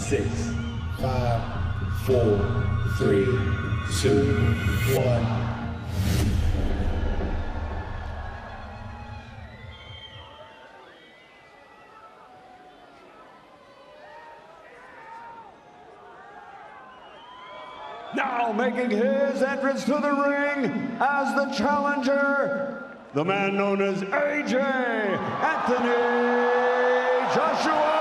6, 5, 4, 3, 2, 1. Now making his entrance to the ring as the challenger, the man known as AJ Anthony Joshua.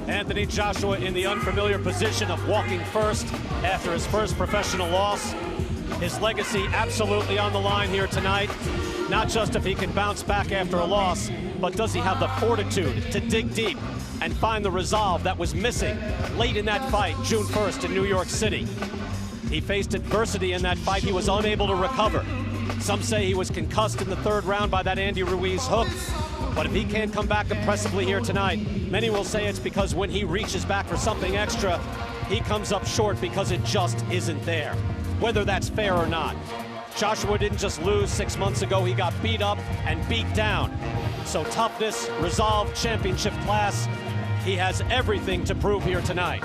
Anthony Joshua in the unfamiliar position of walking first after his first professional loss. His legacy absolutely on the line here tonight. Not just if he can bounce back after a loss, but does he have the fortitude to dig deep and find the resolve that was missing late in that fight, June 1st in New York City. He faced adversity in that fight. He was unable to recover. Some say he was concussed in the third round by that Andy Ruiz hook. But if he can't come back impressively here tonight, many will say it's because when he reaches back for something extra, he comes up short because it just isn't there, whether that's fair or not. Joshua didn't just lose 6 months ago, he got beat up and beat down. So toughness, resolve, championship class, he has everything to prove here tonight.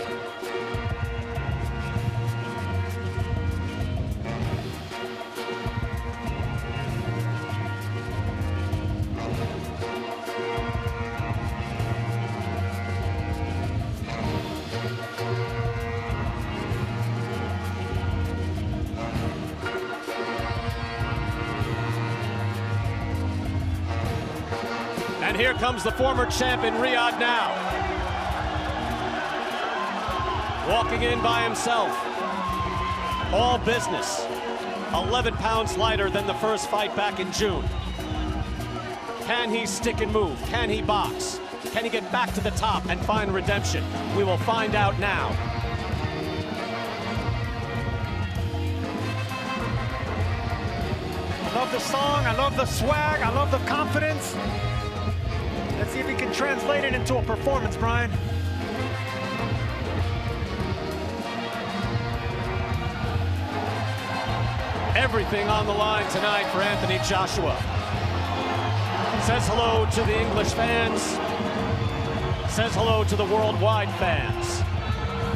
And here comes the former champ in Riyadh now. Walking in by himself. All business. 11 pounds lighter than the first fight back in June. Can he stick and move? Can he box? Can he get back to the top and find redemption? We will find out now. I love the song, I love the swag, I love the confidence. Let's see if he can translate it into a performance, Brian. Everything on the line tonight for Anthony Joshua. Says hello to the English fans. Says hello to the worldwide fans.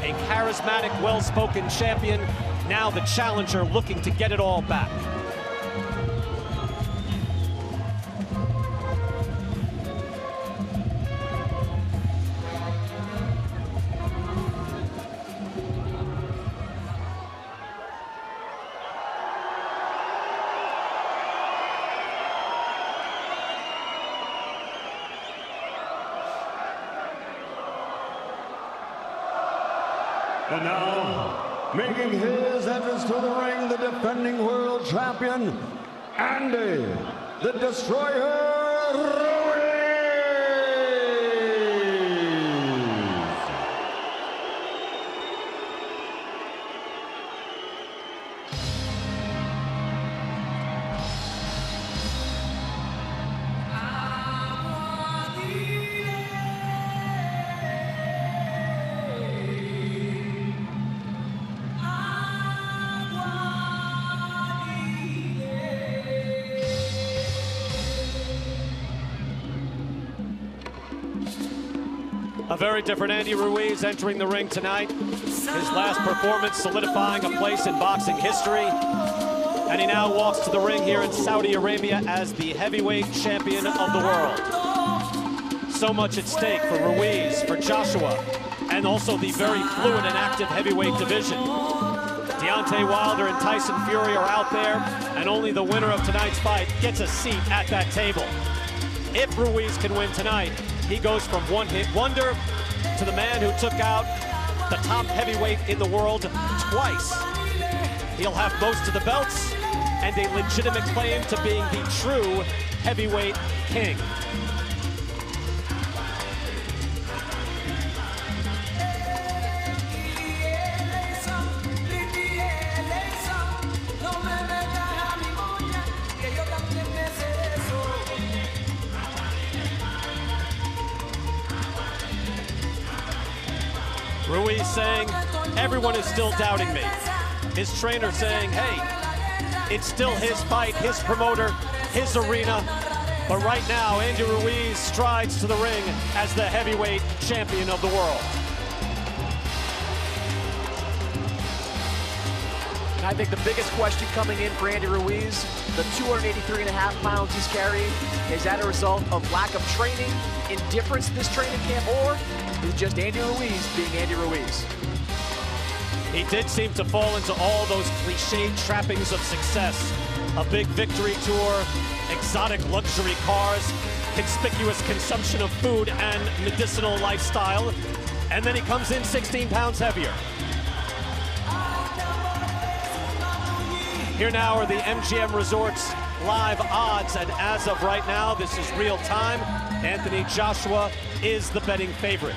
A charismatic, well-spoken champion. Now the challenger looking to get it all back. And now, making his entrance to the ring, the defending world champion, Andy, the Destroyer Ruiz. A very different Andy Ruiz entering the ring tonight. His last performance solidifying a place in boxing history. And he now walks to the ring here in Saudi Arabia as the heavyweight champion of the world. So much at stake for Ruiz, for Joshua, and also the very fluid and active heavyweight division. Deontay Wilder and Tyson Fury are out there, and only the winner of tonight's fight gets a seat at that table. If Ruiz can win tonight, he goes from one-hit wonder to the man who took out the top heavyweight in the world twice. He'll have most of the belts and a legitimate claim to being the true heavyweight king. Ruiz saying, everyone is still doubting me. His trainer saying, hey, it's still his fight, his promoter, his arena. But right now, Andy Ruiz strides to the ring as the heavyweight champion of the world. And I think the biggest question coming in for Andy Ruiz, the 283.5 pounds he's carrying, is that a result of lack of training, indifference this training camp, or is just Andy Ruiz being Andy Ruiz? He did seem to fall into all those cliched trappings of success. A big victory tour, exotic luxury cars, conspicuous consumption of food and medicinal lifestyle, and then he comes in 16 pounds heavier. Here now are the MGM Resorts live odds, and as of right now, this is real time. Anthony Joshua is the betting favorite.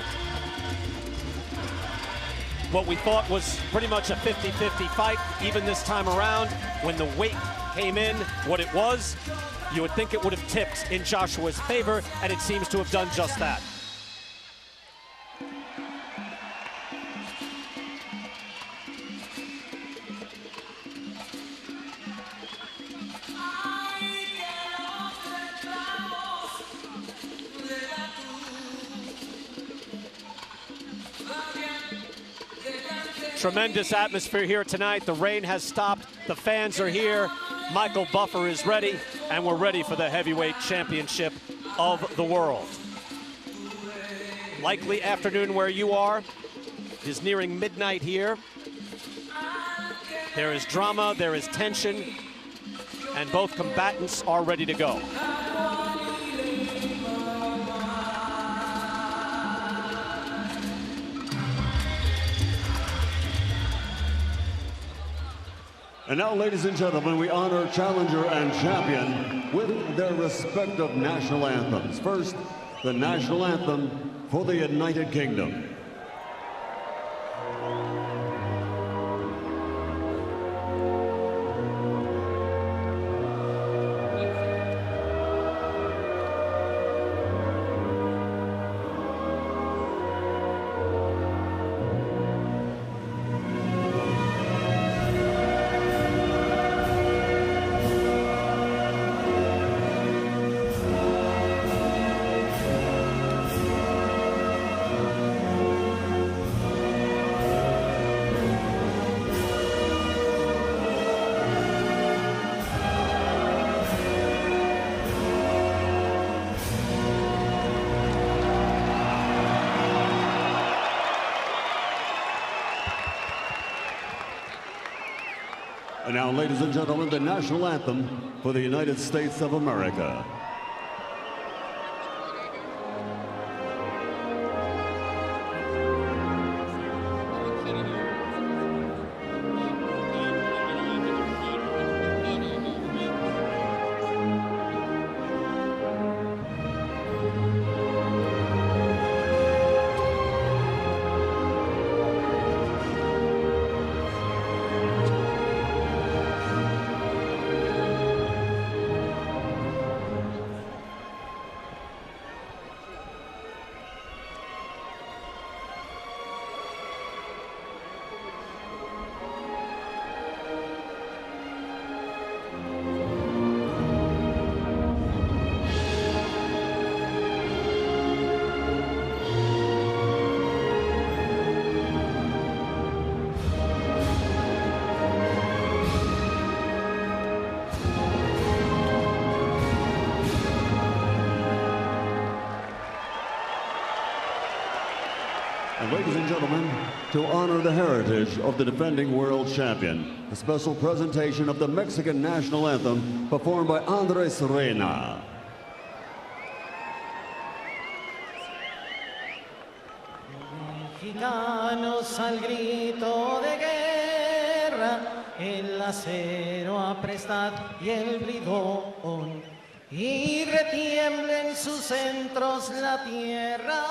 What we thought was pretty much a 50-50 fight, even this time around, when the weight came in what it was, you would think it would have tipped in Joshua's favor, and it seems to have done just that. Tremendous atmosphere here tonight. The rain has stopped. The fans are here. Michael Buffer is ready, and we're ready for the heavyweight championship of the world. Likely afternoon where you are. It is nearing midnight here. There is drama, there is tension, and both combatants are ready to go. And now, ladies and gentlemen, we honor challenger and champion with their respective national anthems. First, the national anthem for the United Kingdom. And now, ladies and gentlemen, the national anthem for the United States of America. And ladies and gentlemen, to honor the heritage of the defending world champion, a special presentation of the Mexican national anthem performed by Andres Reina. mexicanos al grito de guerra, el acero aprestad y el bridón, y retiembla en sus centros la tierra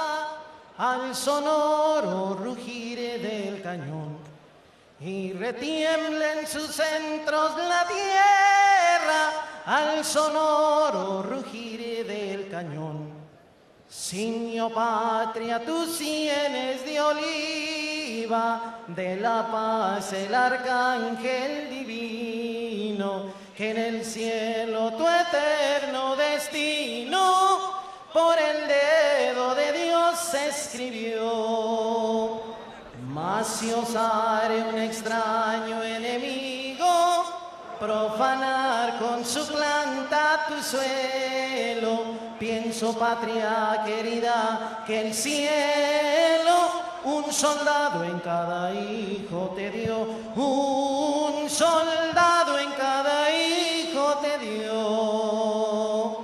al sonoro rugir del cañón. Y retiembla en sus centros la tierra al sonoro rugir del cañón. Signio patria, tus sienes de oliva, de la paz el arcángel divino, que en el cielo tu eterno destino por el dedo de Dios escribió. Mas si osare un extraño enemigo profanar con su planta tu suelo, pienso, patria querida, que el cielo un soldado en cada hijo te dio, un soldado en cada hijo te dio.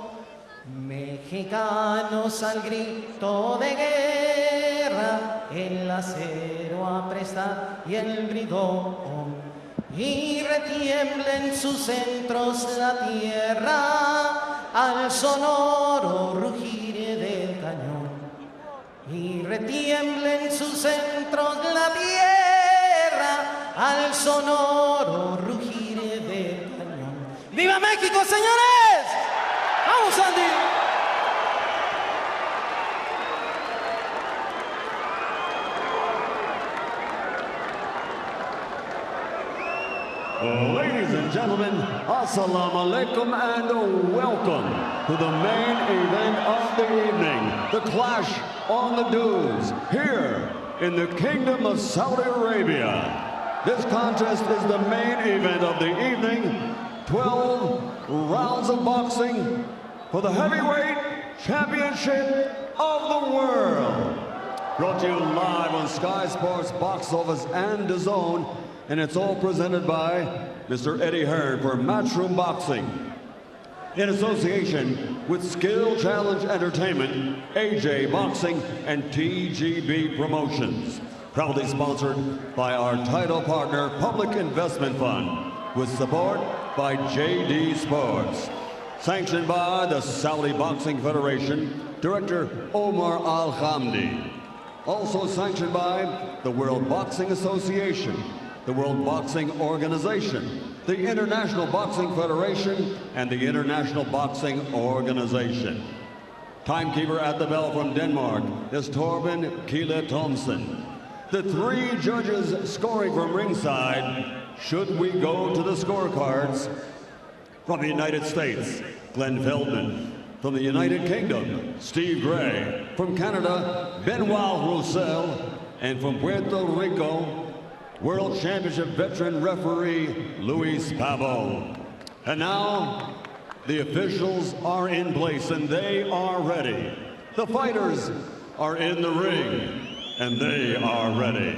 Mexicanos al grito de guerra, el acero aprestad y el bridón, y retiembla en sus centros la tierra al sonoro rugir del cañón. Y retiembla en sus centros la tierra al sonoro rugir del cañón. ¡Viva México, señores! ¡Vamos, Andy! Ladies and gentlemen, assalamu alaikum and welcome to the main event of the evening, the Clash on the Dunes, here in the Kingdom of Saudi Arabia. This contest is the main event of the evening, 12 rounds of boxing for the heavyweight championship of the world. Brought to you live on Sky Sports Box Office and DAZN, and it's all presented by Mr. Eddie Hearn for Matchroom Boxing, in association with Skill Challenge Entertainment, AJ Boxing, and TGB Promotions. Proudly sponsored by our title partner, Public Investment Fund, with support by JD Sports. Sanctioned by the Saudi Boxing Federation, Director Omar Al-Hamdi. Also sanctioned by the World Boxing Association, the World Boxing Organization, the International Boxing Federation, and the International Boxing Organization. Timekeeper at the bell from Denmark is Torben Kile Thomsen. The three judges scoring from ringside, should we go to the scorecards, from the United States, Glenn Feldman. From the United Kingdom, Steve Gray. From Canada, Benoit Roussel. And from Puerto Rico, World Championship veteran referee Luis Pavo. And now, the officials are in place and they are ready. The fighters are in the ring and they are ready.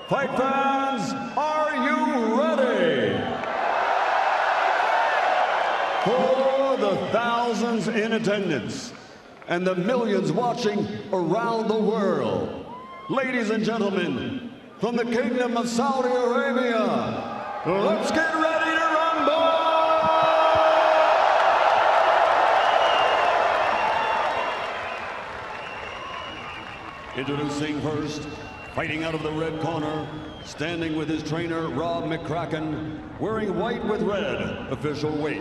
Fight fans, are you ready? For the thousands in attendance and the millions watching around the world, ladies and gentlemen, from the Kingdom of Saudi Arabia, let's get ready to rumble! Introducing first, fighting out of the red corner, standing with his trainer, Rob McCracken, wearing white with red, official weight,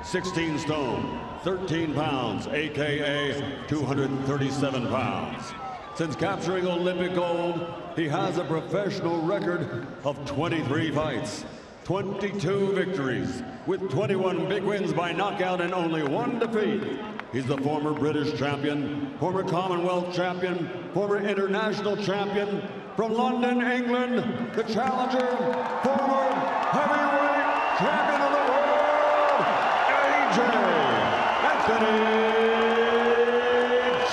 16 stone, 13 pounds, AKA 237 pounds. Since capturing Olympic gold, he has a professional record of 23 fights, 22 victories, with 21 big wins by knockout and only 1 defeat. He's the former British champion, former Commonwealth champion, former international champion, from London, England, the challenger, former heavyweight champion of the world, AJ Anthony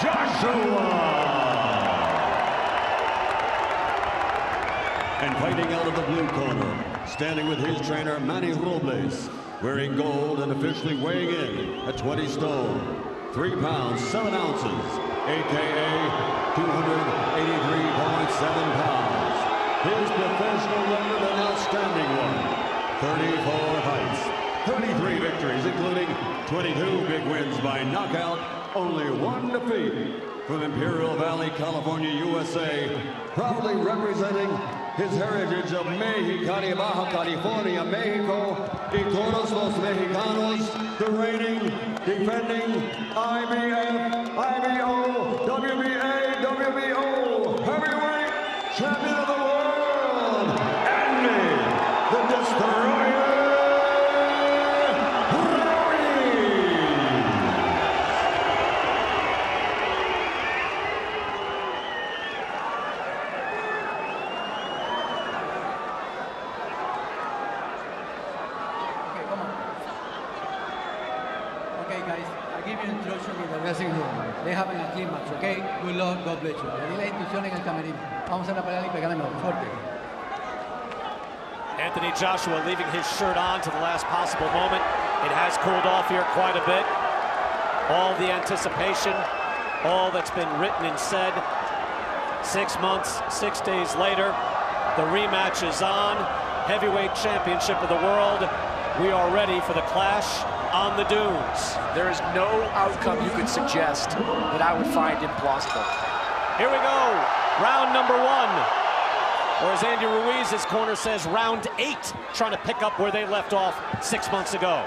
Joshua. And fighting out of the blue corner, standing with his trainer, Manny Robles, wearing gold and officially weighing in at 20 stone, 3 pounds, 7 ounces, aka 283.7 pounds. His professional record, an outstanding one. 34 fights, 33 victories, including 22 big wins by knockout, only one defeat. From Imperial Valley, California, USA, proudly representing his heritage of Mexicali, Baja California, Mexico, y todos los mexicanos, the reigning, defending IBF, IBO, WBA, WBO, heavyweight champion of the world, Andy, the Destroyer, They having a clean match, okay? Good luck, God bless you. Le di la instrucción en el camerino. Vamos a la pelea y ganamos. Fuerte. Anthony Joshua leaving his shirt on to the last possible moment. It has cooled off here quite a bit. All the anticipation, all that's been written and said. 6 months, 6 days later, the rematch is on. Heavyweight championship of the world. We are ready for the clash on the dunes. There is no outcome you could suggest that I would find implausible. Here we go, round number 1. Or as Andy Ruiz's corner says, round 8, trying to pick up where they left off 6 months ago.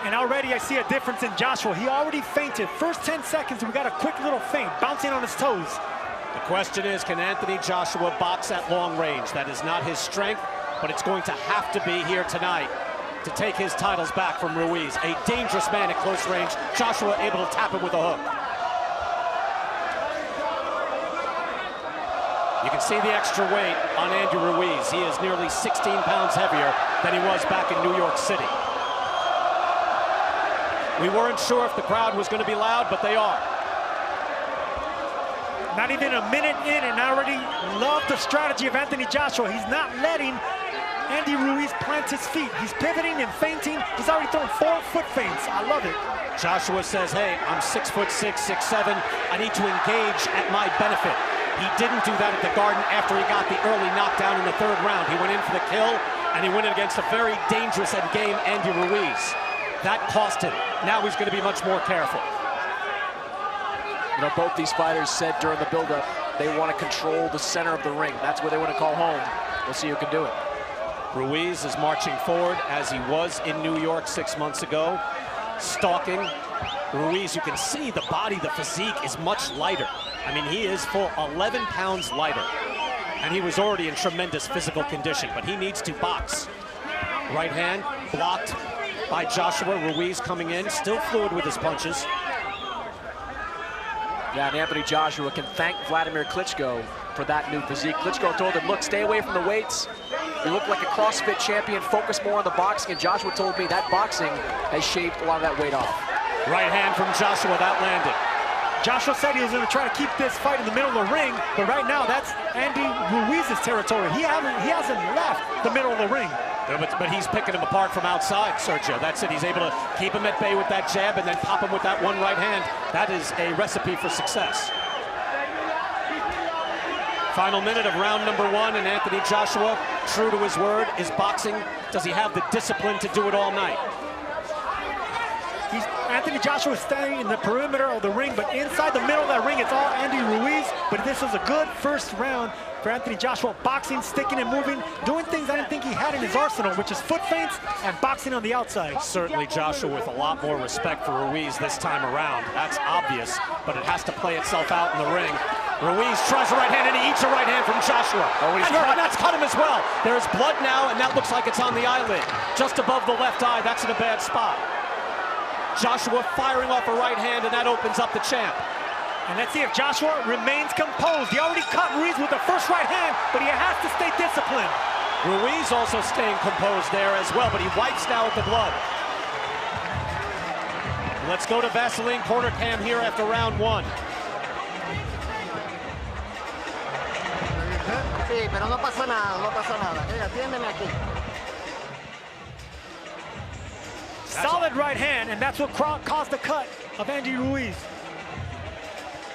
And already I see a difference in Joshua. He already feinted. First 10 seconds, we got a quick little feint, bouncing on his toes. The question is, can Anthony Joshua box at long range? That is not his strength, but it's going to have to be here tonight to take his titles back from Ruiz. A dangerous man at close range. Joshua able to tap him with a hook. You can see the extra weight on Andy Ruiz. He is nearly 16 pounds heavier than he was back in New York City. We weren't sure if the crowd was going to be loud, but they are. Not even a minute in, and I already love the strategy of Anthony Joshua. He's not letting Andy Ruiz plant his feet. He's pivoting and feinting. He's already thrown 4 foot feints. I love it. Joshua says, hey, I'm 6'6", 6'7". I need to engage at my benefit. He didn't do that at the Garden after he got the early knockdown in the 3rd round. He went in for the kill, and he went in against a very dangerous and game Andy Ruiz. That cost him. Now he's going to be much more careful. You know, both these fighters said during the buildup they want to control the center of the ring. That's where they want to call home. We'll see who can do it. Ruiz is marching forward as he was in New York 6 months ago, stalking. Ruiz, you can see the body, the physique is much lighter. I mean, he is full 11 pounds lighter, and he was already in tremendous physical condition, but he needs to box. Right hand blocked by Joshua. Ruiz coming in, still fluid with his punches. Yeah, and Anthony Joshua can thank Vladimir Klitschko for that new physique. Klitschko told him, look, stay away from the weights. You look like a CrossFit champion, focus more on the boxing. And Joshua told me that boxing has shaved a lot of that weight off. Right hand from Joshua, that landed. Joshua said he was going to try to keep this fight in the middle of the ring, but right now that's Andy Ruiz's territory. He hasn't left the middle of the ring. No, but he's picking him apart from outside, Sergio. That's it. He's able to keep him at bay with that jab and then pop him with that one right hand. That is a recipe for success. Final minute of round number 1, and Anthony Joshua, true to his word, is boxing. Does he have the discipline to do it all night? Anthony Joshua is staying in the perimeter of the ring, but inside the middle of that ring, it's all Andy Ruiz. But this was a good first round for Anthony Joshua. Boxing, sticking and moving, doing things I didn't think he had in his arsenal, which is foot feints and boxing on the outside. Certainly Joshua with a lot more respect for Ruiz this time around. That's obvious, but it has to play itself out in the ring. Ruiz tries a right hand, and he eats a right hand from Joshua. Oh, and that's cut him as well. There's blood now, and that looks like it's on the eyelid. Just above the left eye, that's in a bad spot. Joshua firing off a right hand, and that opens up the champ. And let's see if Joshua remains composed. He already cut Ruiz with the first right hand, but he has to stay disciplined. Ruiz also staying composed there as well, but he wipes now with the blood. Let's go to Vaseline corner cam here after round 1. Sí, pero no pasa nada, no pasa nada. Atiéndeme aquí. Solid right hand, and that's what caused the cut of Andy Ruiz.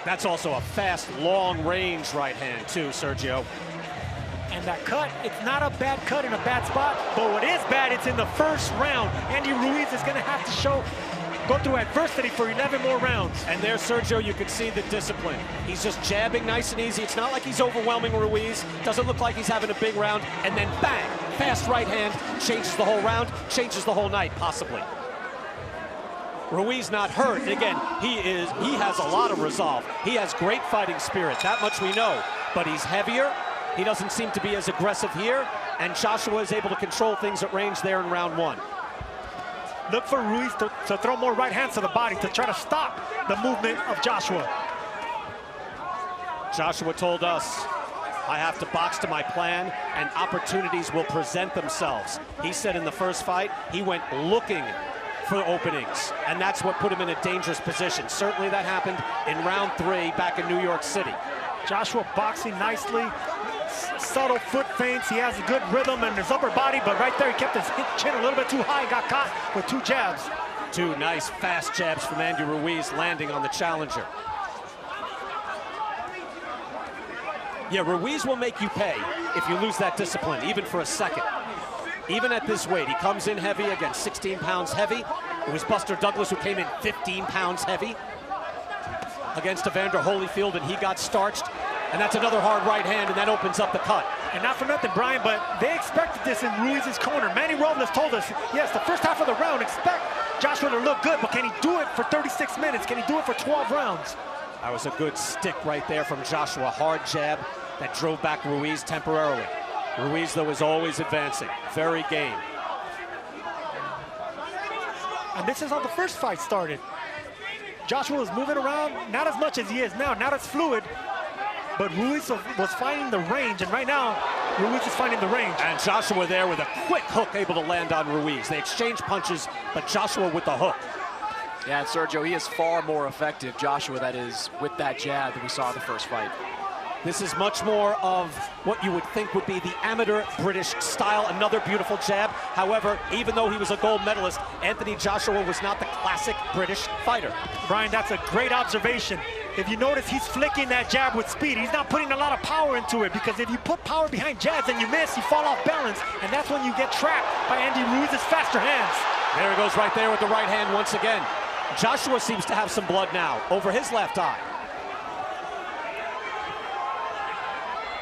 That's also a fast, long-range right hand, too, Sergio. And that cut, it's not a bad cut in a bad spot, but what is bad, it's in the first round. Andy Ruiz is going to have to go through adversity for 11 more rounds. And there, Sergio, you can see the discipline. He's just jabbing nice and easy. It's not like he's overwhelming Ruiz. Doesn't look like he's having a big round. And then bang, fast right hand, changes the whole round, changes the whole night, possibly. Ruiz not hurt. Again, he has a lot of resolve. He has great fighting spirit, that much we know. But he's heavier. He doesn't seem to be as aggressive here. And Joshua is able to control things at range there in round one. Look for Ruiz to throw more right hands to the body to try to stop the movement of Joshua. Joshua told us, I have to box to my plan and opportunities will present themselves. He said in the first fight, he went looking for openings, and that's what put him in a dangerous position. Certainly that happened in round 3 back in New York City. Joshua boxing nicely, subtle foot feints. He has a good rhythm in his upper body, but right there he kept his chin a little bit too high, got caught with 2 jabs. 2 nice fast jabs from Andy Ruiz landing on the challenger. Yeah, Ruiz will make you pay if you lose that discipline, even for a second. Even at this weight, he comes in heavy, again, 16 pounds heavy. It was Buster Douglas who came in 15 pounds heavy against Evander Holyfield, and he got starched. And that's another hard right hand, and that opens up the cut. And not for nothing, Brian, but they expected this in Ruiz's corner. Manny Robles told us, yes, the first half of the round, expect Joshua to look good, but can he do it for 36 minutes? Can he do it for 12 rounds? That was a good stick right there from Joshua. Hard jab that drove back Ruiz temporarily. Ruiz, though, is always advancing. Very game. And this is how the first fight started. Joshua was moving around, not as much as he is now, not as fluid, but Ruiz was finding the range, and right now, Ruiz is finding the range. And Joshua there with a quick hook able to land on Ruiz. They exchange punches, but Joshua with the hook. Yeah, and Sergio, he is far more effective, Joshua, that is, with that jab that we saw in the first fight. This is much more of what you would think would be the amateur British style. Another beautiful jab. However, even though he was a gold medalist, Anthony Joshua was not the classic British fighter. Brian, that's a great observation. If you notice, he's flicking that jab with speed. He's not putting a lot of power into it, because if you put power behind jabs and you miss, you fall off balance, and that's when you get trapped by Andy Ruiz's faster hands. There he goes right there with the right hand once again. Joshua seems to have some blood now over his left eye.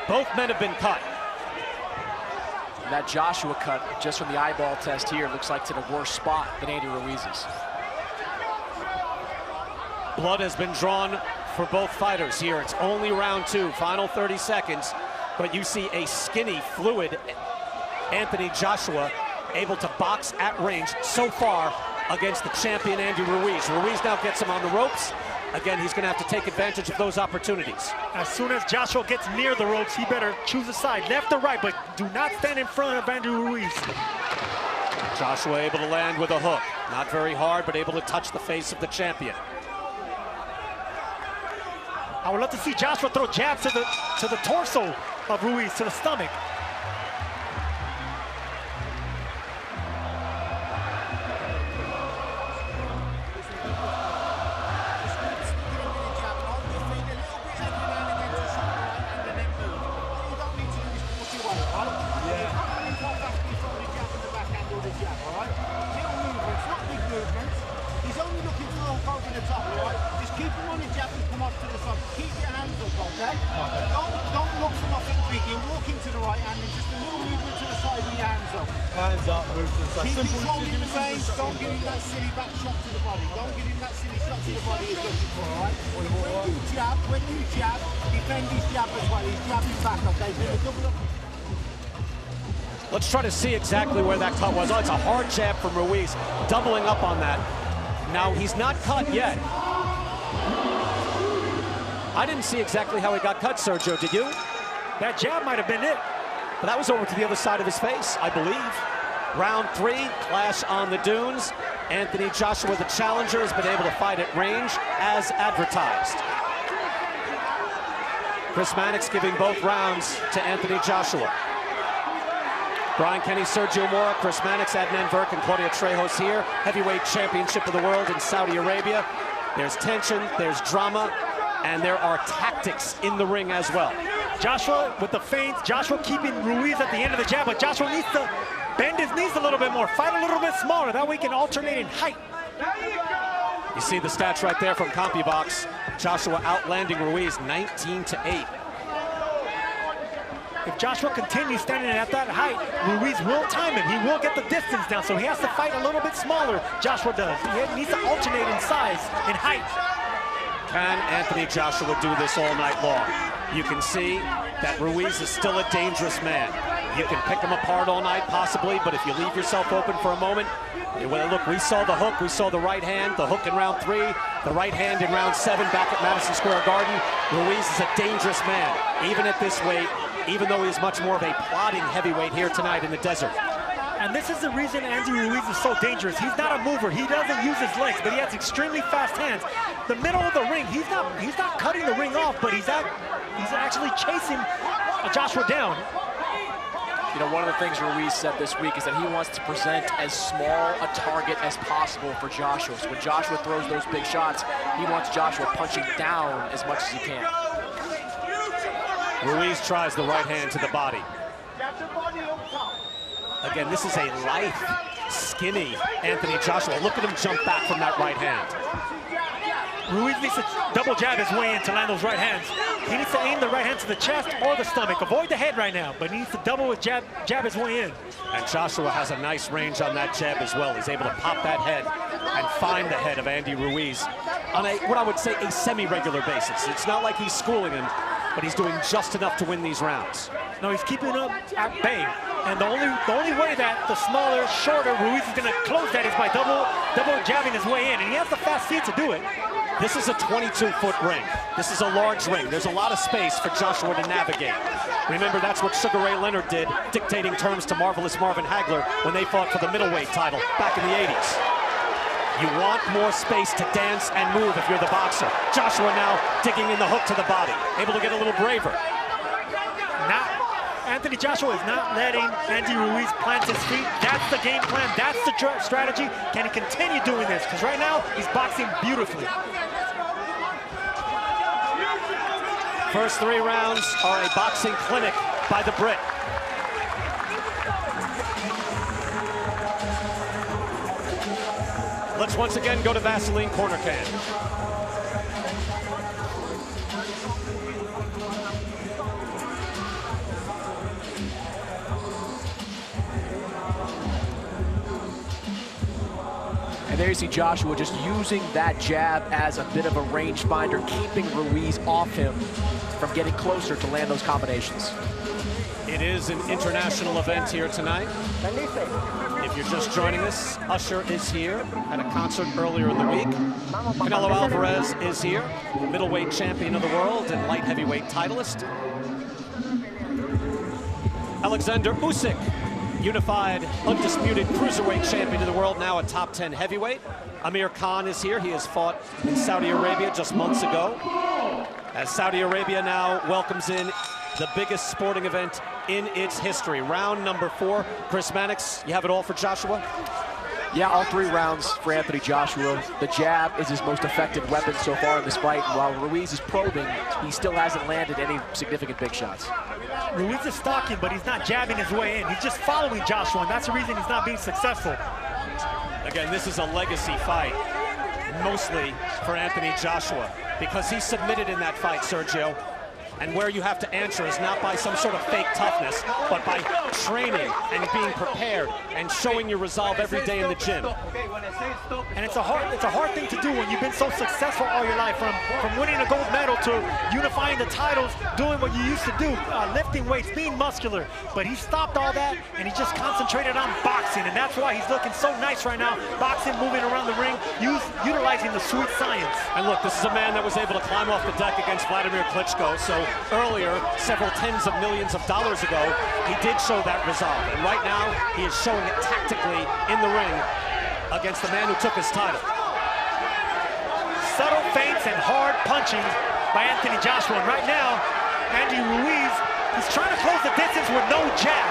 Both men have been cut. And that Joshua cut, just from the eyeball test here, looks like to the worst spot than Andy Ruiz's. Blood has been drawn for both fighters here. It's only round 2, final 30 seconds. But you see a skinny, fluid Anthony Joshua able to box at range so far against the champion Andy Ruiz. Ruiz now gets him on the ropes. Again, he's going to have to take advantage of those opportunities. As soon as Joshua gets near the ropes, he better choose a side, left or right, but do not stand in front of Andy Ruiz. Joshua able to land with a hook. Not very hard, but able to touch the face of the champion. I would love to see Joshua throw jabs to the torso of Ruiz, to the stomach. Don't look for nothing big. You walk into the right hand and just a little movement to the side with your hands up. Hands up, move to the side. Keep controlling the range. Don't give him that silly back shot to the body. Don't give him that silly shot to the body he's looking for, all right? When you jab, defend his jab as well. He's jabbing back, okay? So you double up. Let's try to see exactly where that cut was. Oh, it's a hard jab from Ruiz, doubling up on that. Now, he's not cut yet. I didn't see exactly how he got cut, Sergio, did you? That jab might have been it. But that was over to the other side of his face, I believe. Round 3, clash on the dunes. Anthony Joshua, the challenger, has been able to fight at range as advertised. Chris Mannix giving both rounds to Anthony Joshua. Brian Kenny, Sergio Mora, Chris Mannix, Adnan Virk, and Claudio Trejos here. Heavyweight championship of the world in Saudi Arabia. There's tension, there's drama. and there are tactics in the ring as well. Joshua with the feints, Joshua keeping Ruiz at the end of the jab, but Joshua needs to bend his knees a little bit more, fight a little bit smaller, that way he can alternate in height. You see the stats right there from CompuBox. Joshua outlanding Ruiz 19-8. If Joshua continues standing at that height, Ruiz will time him. He will get the distance down, so he has to fight a little bit smaller, Joshua does. He needs to alternate in size, in height. Can Anthony Joshua do this all night long? You can see that Ruiz is still a dangerous man. You can pick him apart all night, possibly, but if you leave yourself open for a moment, well, look, we saw the hook, we saw the right hand, the hook in round 3, the right hand in round 7 back at Madison Square Garden. Ruiz is a dangerous man, even at this weight, even though he's much more of a plodding heavyweight here tonight in the desert. And this is the reason Andy Ruiz is so dangerous. He's not a mover. He doesn't use his legs, but he has extremely fast hands. The middle of the ring, he's not cutting the ring off, but he's actually chasing Joshua down. You know, one of the things Ruiz said this week is that he wants to present as small a target as possible for Joshua. So when Joshua throws those big shots, he wants Joshua punching down as much as he can. Ruiz tries the right hand to the body. Again, this is a lithe, skinny Anthony Joshua. Look at him jump back from that right hand. Ruiz needs to double jab his way in to land those right hands. He needs to aim the right hand to the chest or the stomach. Avoid the head right now, but he needs to double his jab his way in. And Joshua has a nice range on that jab as well. He's able to pop that head and find the head of Andy Ruiz on what I would say a semi-regular basis. It's not like he's schooling him, but he's doing just enough to win these rounds. No, he's keeping him at bay. And the only way that the smaller, shorter Ruiz is going to close that is by double jabbing his way in. And he has the fast feet to do it. This is a 22-foot ring. This is a large ring. There's a lot of space for Joshua to navigate. Remember, that's what Sugar Ray Leonard did, dictating terms to Marvelous Marvin Hagler when they fought for the middleweight title back in the 80s. You want more space to dance and move if you're the boxer. Joshua now digging in the hook to the body, able to get a little braver. Anthony Joshua is not letting Andy Ruiz plant his feet. That's the game plan. That's the strategy. Can he continue doing this? Because right now, he's boxing beautifully. First 3 rounds are a boxing clinic by the Brit. Let's once again go to Vaseline Corner Can. And there you see Joshua just using that jab as a bit of a rangefinder, keeping Ruiz off him from getting closer to land those combinations. It is an international event here tonight. If you're just joining us, Usher is here at a concert earlier in the week. Canelo Alvarez is here, middleweight champion of the world and light heavyweight titleist. Alexander Usyk, unified, undisputed cruiserweight champion of the world, now a top 10 heavyweight. Amir Khan is here. He has fought in Saudi Arabia just months ago. As Saudi Arabia now welcomes in the biggest sporting event in its history. Round number 4. Chris Mannix, you have it all for Joshua? Yeah, all 3 rounds for Anthony Joshua. The jab is his most effective weapon so far in this fight. And while Ruiz is probing, he still hasn't landed any significant big shots. Ruiz is stalking, but he's not jabbing his way in. He's just following Joshua, and that's the reason he's not being successful. Again, this is a legacy fight, mostly for Anthony Joshua, because he submitted in that fight, Sergio. And where you have to answer is not by some sort of fake toughness, but by training and being prepared and showing your resolve every day in the gym. And it's a hard thing to do when you've been so successful all your life, from winning a gold medal to unifying the titles, doing what you used to do, lifting weights, being muscular. But he stopped all that and he just concentrated on boxing, and that's why he's looking so nice right now, boxing, moving around the ring, utilizing the sweet science. And look, this is a man that was able to climb off the deck against Vladimir Klitschko, so earlier, several tens of millions of dollars ago, he did show that resolve. And right now, he is showing it tactically in the ring against the man who took his title. Subtle feints and hard punching by Anthony Joshua. And right now, Andy Ruiz, he's trying to close the distance with no jab.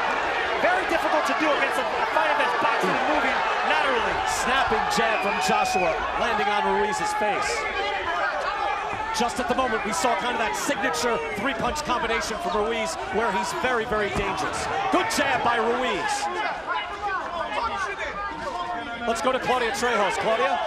Very difficult to do against a fighter that's boxing and moving laterally. Snapping jab from Joshua, landing on Ruiz's face. just at the moment, we saw kind of that signature three-punch combination from Ruiz, where he's very, very dangerous. Good jab by Ruiz. Let's go to Claudia Trejos. Claudia?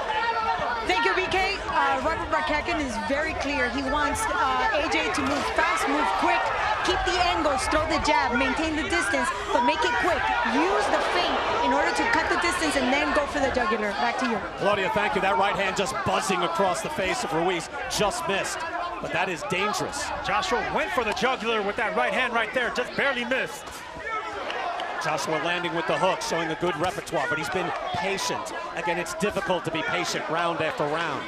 Thank you, BK. Robert Markakin is very clear. He wants AJ to move fast, move quick, keep the angles, throw the jab, maintain the distance, but make it quick. Use the feint in order to cut the distance and then go for the jugular. Back to you. Claudia, thank you. That right hand just buzzing across the face of Ruiz, just missed. But that is dangerous. Joshua went for the jugular with that right hand right there, just barely missed. Joshua landing with the hook, showing a good repertoire, but he's been patient. Again, it's difficult to be patient round after round.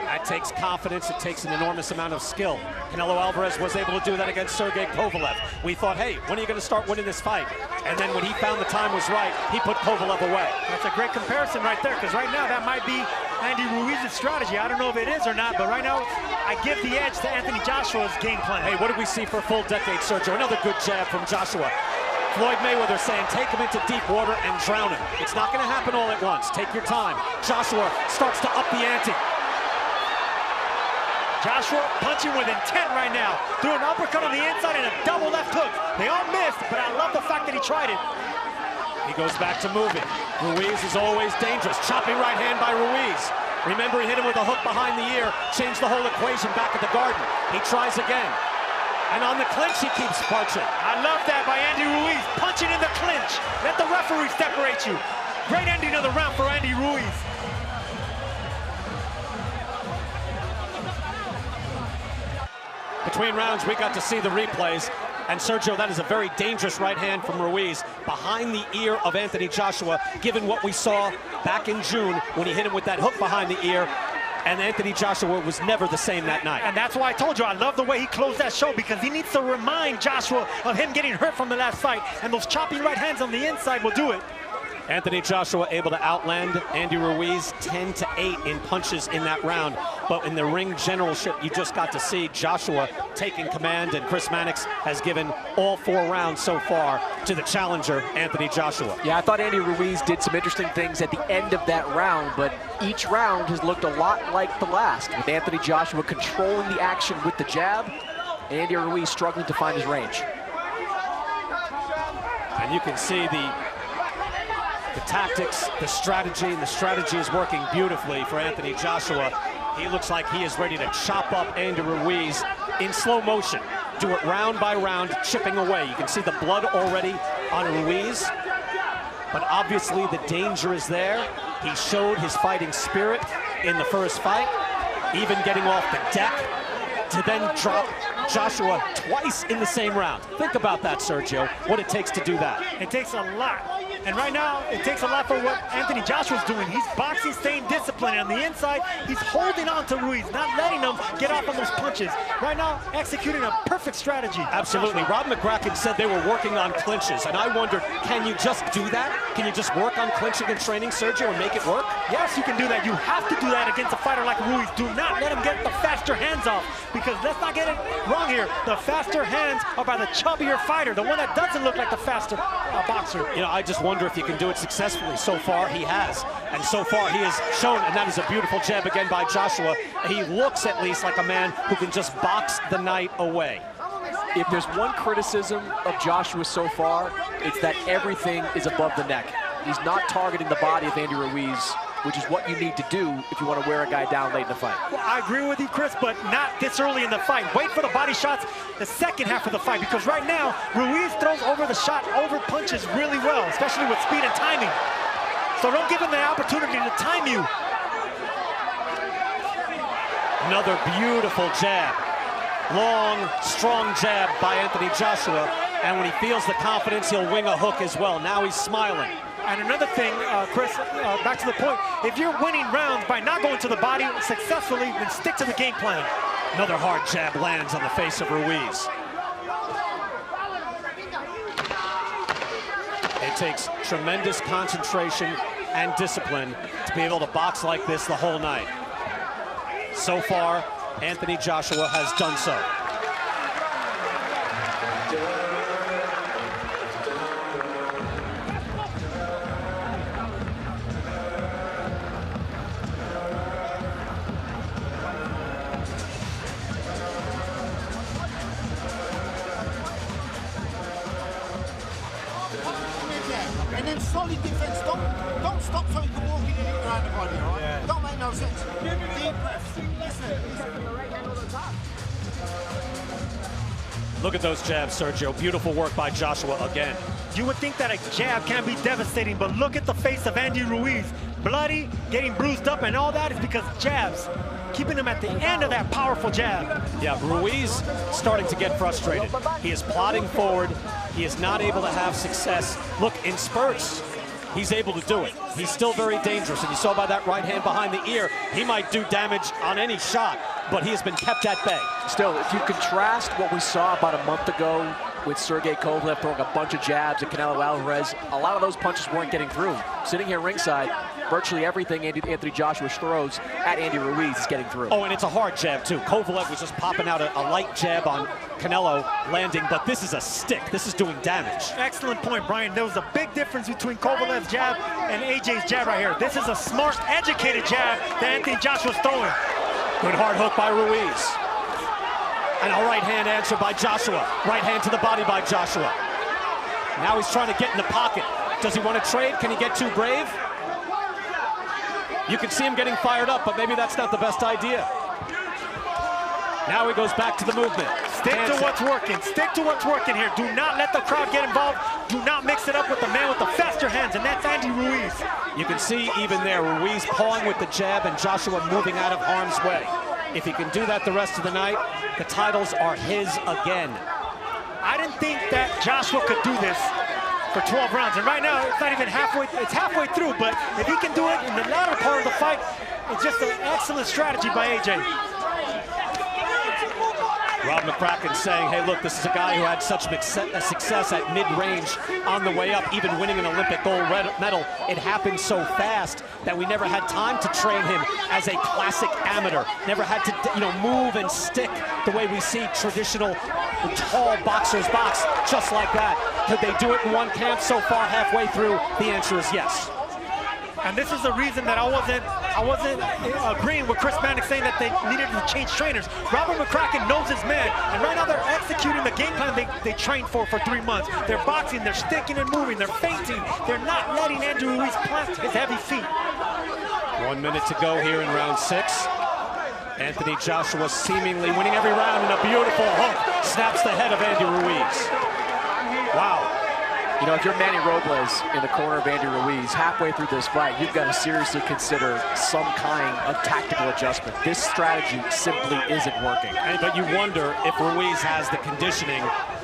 That takes confidence, it takes an enormous amount of skill. Canelo Alvarez was able to do that against Sergey Kovalev. We thought, hey, when are you going to start winning this fight? And then when he found the time was right, he put Kovalev away. That's a great comparison right there, because right now that might be Andy Ruiz's strategy. I don't know if it is or not, but right now I give the edge to Anthony Joshua's game plan. Hey, what did we see for a full decade, Sergio? Another good jab from Joshua. Floyd Mayweather saying, take him into deep water and drown him. It's not going to happen all at once. Take your time. Joshua starts to up the ante. Joshua punching with intent right now. Threw an uppercut on the inside and a double left hook. They all missed, but I love the fact that he tried it. He goes back to moving. Ruiz is always dangerous. Chopping right hand by Ruiz. Remember, he hit him with a hook behind the ear. Changed the whole equation back at the Garden. He tries again. And on the clinch, he keeps punching. I love that by Andy Ruiz, punching in the clinch. Let the referee separate you. Great ending of the round for Andy Ruiz. Between rounds, we got to see the replays. And Sergio, that is a very dangerous right hand from Ruiz behind the ear of Anthony Joshua, given what we saw back in June when he hit him with that hook behind the ear. And Anthony Joshua was never the same that night. And that's why I told you, I love the way he closed that show, because he needs to remind Joshua of him getting hurt from the last fight. And those chopping right hands on the inside will do it. Anthony Joshua able to outland Andy Ruiz 10-8 in punches in that round. But in the ring generalship, you just got to see Joshua taking command, and Chris Mannix has given all 4 rounds so far to the challenger, Anthony Joshua. Yeah, I thought Andy Ruiz did some interesting things at the end of that round, but each round has looked a lot like the last, with Anthony Joshua controlling the action with the jab, and Andy Ruiz struggling to find his range. And you can see the tactics, the strategy, and the strategy is working beautifully for Anthony Joshua. He looks like he is ready to chop up Andy Ruiz in slow motion. Do it round by round, chipping away. You can see the blood already on Ruiz, but obviously the danger is there. He showed his fighting spirit in the first fight, even getting off the deck to then drop Joshua twice in the same round. Think about that, Sergio, what it takes to do that. It takes a lot. And right now, it takes a lot for what Anthony Joshua's doing. He's boxing, staying disciplined. On the inside, he's holding on to Ruiz, not letting him get off on those punches. Right now, executing a perfect strategy. Absolutely. Rob McCracken said they were working on clinches, and I wondered, can you just do that? Can you just work on clinching and training, Sergio, and make it work? Yes, you can do that. You have to do that against a fighter like Ruiz. Do not let him get the faster hands off, because let's not get it wrong here. The faster hands are by the chubbier fighter, the one that doesn't look like the faster boxer. You know, I just wonder if you can do it successfully. So far, he has. And so far, he has shown, and that is a beautiful jab again by Joshua. He looks at least like a man who can just box the night away. If there's one criticism of Joshua so far, it's that everything is above the neck. He's not targeting the body of Andy Ruiz, which is what you need to do if you want to wear a guy down late in the fight. Well, I agree with you, Chris, but not this early in the fight. Wait for the body shots the second half of the fight, because right now, Ruiz throws over the shot, over punches really well, especially with speed and timing. So don't give him the opportunity to time you. Another beautiful jab. Long, strong jab by Anthony Joshua. And when he feels the confidence, he'll wing a hook as well. Now he's smiling. And another thing, Chris, back to the point, if you're winning rounds by not going to the body successfully, then stick to the game plan. Another hard jab lands on the face of Ruiz. It takes tremendous concentration and discipline to be able to box like this the whole night. So far, Anthony Joshua has done so. and then solid defense. Don't stop so you can walk in and hit around the body, all right? Yeah. Don't make no sense. Deep breaths. Listen. Look at those jabs, Sergio. Beautiful work by Joshua again. You would think that a jab can be devastating, but look at the face of Andy Ruiz. Bloody, getting bruised up, and all that is because jabs. Keeping him at the end of that powerful jab. Yeah, Ruiz starting to get frustrated. He is plodding forward. He is not able to have success. Look, in spurts, he's able to do it. He's still very dangerous, and you saw by that right hand behind the ear, he might do damage on any shot, but he has been kept at bay. Still, if you contrast what we saw about a month ago with Sergey Kovalev throwing a bunch of jabs at Canelo Alvarez, a lot of those punches weren't getting through. Sitting here ringside, virtually everything Anthony Joshua throws at Andy Ruiz is getting through. Oh, and it's a hard jab, too. Kovalev was just popping out a light jab on Canelo, landing, but this is a stick. This is doing damage. Excellent point, Brian. There was a big difference between Kovalev's jab and AJ's jab right here. This is a smart, educated jab that Anthony Joshua's throwing. Good hard hook by Ruiz. And a right hand answer by Joshua. Right hand to the body by Joshua. Now he's trying to get in the pocket. Does he want to trade? Can he get too brave? You can see him getting fired up, but maybe that's not the best idea. Now he goes back to the movement. Stick to what's working. Stick to what's working here. Do not let the crowd get involved. Do not mix it up with the man with the faster hands, and that's Andy Ruiz. You can see even there, Ruiz pawing with the jab and Joshua moving out of harm's way. If he can do that the rest of the night, the titles are his again. I didn't think that Joshua could do this for 12 rounds, and right now it's not even halfway. It's halfway through, but if he can do it in the latter part of the fight, it's just an excellent strategy by AJ. Rob McCracken saying, hey, look, this is a guy who had such success at mid-range on the way up, even winning an Olympic gold medal. It happened so fast that we never had time to train him as a classic amateur. Never had to, move and stick the way we see traditional tall boxers box, just like that. Could they do it in one camp so far halfway through? The answer is yes. And this is the reason that I wasn't agreeing with Chris Mannix saying that they needed to change trainers. Robert McCracken knows his man, and right now they're executing the game plan they trained for 3 months. They're boxing, they're sticking and moving, they're feinting. They're not letting Andrew Ruiz plant his heavy feet. 1 minute to go here in round 6. Anthony Joshua seemingly winning every round, and a beautiful hook snaps the head of Andy Ruiz. Wow. If you're Manny Robles in the corner of Andy Ruiz, halfway through this fight, you've got to seriously consider some kind of tactical adjustment. This strategy simply isn't working. But you wonder if Ruiz has the conditioning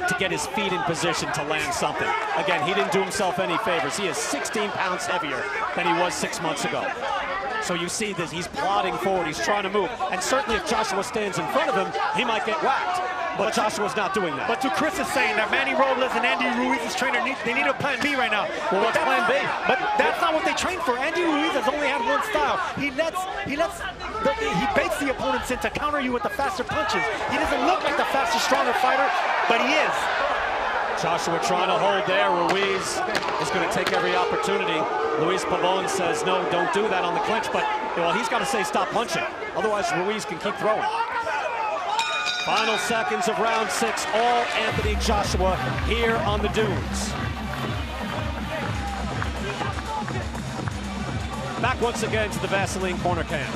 to get his feet in position to land something. Again, he didn't do himself any favors. He is 16 pounds heavier than he was 6 months ago. So you see this, he's plodding forward, he's trying to move. And certainly if Joshua stands in front of him, he might get whacked. But Joshua's not doing that. But to Chris is saying that Manny Robles and Andy Ruiz's trainer, they need a plan B right now. Well, what's plan B? But that's not what they trained for. Andy Ruiz has only had one style. He baits the opponents in to counter you with the faster punches. He doesn't look like the faster, stronger fighter, but he is. Joshua trying to hold there. Ruiz is going to take every opportunity. Luis Pavon says, no, don't do that on the clinch, but well, he's got to say stop punching. Otherwise, Ruiz can keep throwing. Final seconds of round 6, all Anthony Joshua here on the dunes. Back once again to the Vaseline corner cam.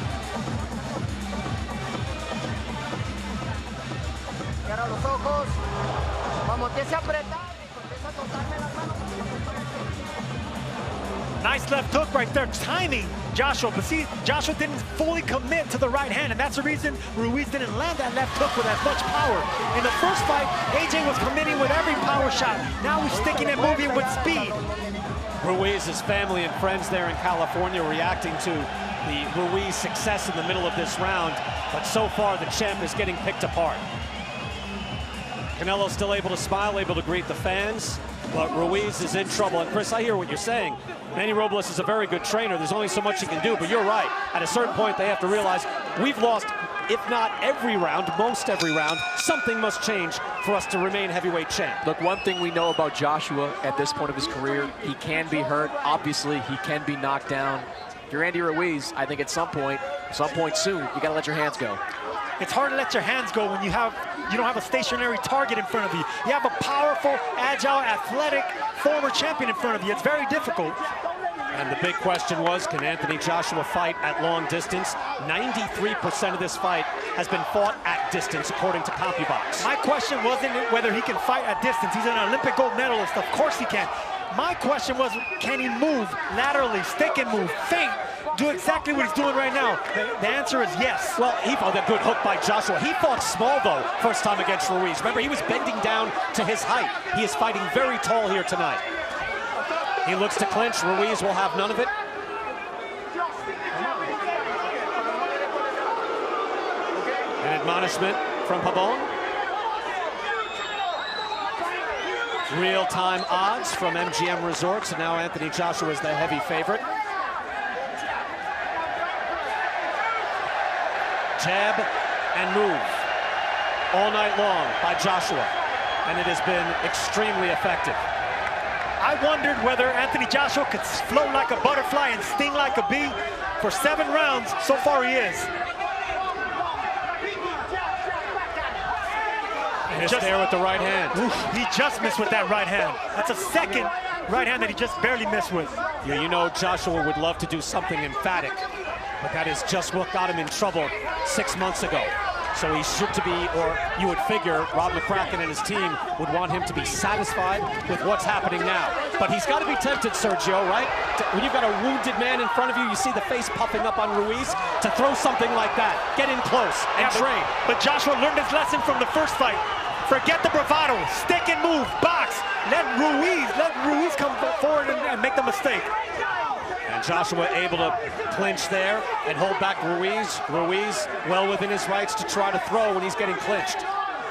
Nice left hook right there, timing Joshua. But see, Joshua didn't fully commit to the right hand, and that's the reason Ruiz didn't land that left hook with as much power. In the first fight, AJ was committing with every power shot. Now he's sticking and moving with speed. Ruiz's family and friends there in California reacting to the Ruiz success in the middle of this round, but so far the champ is getting picked apart. Canelo's still able to smile, able to greet the fans, but Ruiz is in trouble. And Chris, I hear what you're saying. Manny Robles is a very good trainer. There's only so much he can do, but you're right. At a certain point, they have to realize we've lost, if not every round, most every round. Something must change for us to remain heavyweight champ. Look, one thing we know about Joshua at this point of his career, he can be hurt. Obviously, he can be knocked down. If you're Andy Ruiz, I think at some point soon, you got to let your hands go. It's hard to let your hands go when you have you don't have a stationary target in front of you. You have a powerful, agile, athletic, former champion in front of you. It's very difficult. And the big question was, can Anthony Joshua fight at long distance? 93% of this fight has been fought at distance, according to CompuBox. My question wasn't whether he can fight at distance. He's an Olympic gold medalist. Of course he can. My question was, can he move laterally, stick and move, feint, do exactly what he's doing right now? The answer is yes. Well, he fought a good hook by Joshua. He fought small, though, first time against Ruiz. Remember, he was bending down to his height. He is fighting very tall here tonight. He looks to clinch. Ruiz will have none of it. An admonishment from Pabon. Real-time odds from MGM Resorts, and now Anthony Joshua is the heavy favorite. Jab and move all night long by Joshua, and it has been extremely effective. I wondered whether Anthony Joshua could float like a butterfly and sting like a bee. For 7 rounds, so far he is. And just there with the right hand. Oof, he just missed with that right hand. That's a second right hand that he just barely missed with. Yeah, you know Joshua would love to do something emphatic, but that is just what got him in trouble 6 months ago. So he should to be, or you would figure, Rob McCracken and his team would want him to be satisfied with what's happening now. But he's got to be tempted, Sergio, right? When you've got a wounded man in front of you, you see the face puffing up on Ruiz, to throw something like that, get in close and trade. But Joshua learned his lesson from the first fight. Forget the bravado, stick and move, box. Let Ruiz come forward and make the mistake. And Joshua able to clinch there and hold back Ruiz. Ruiz well within his rights to try to throw when he's getting clinched.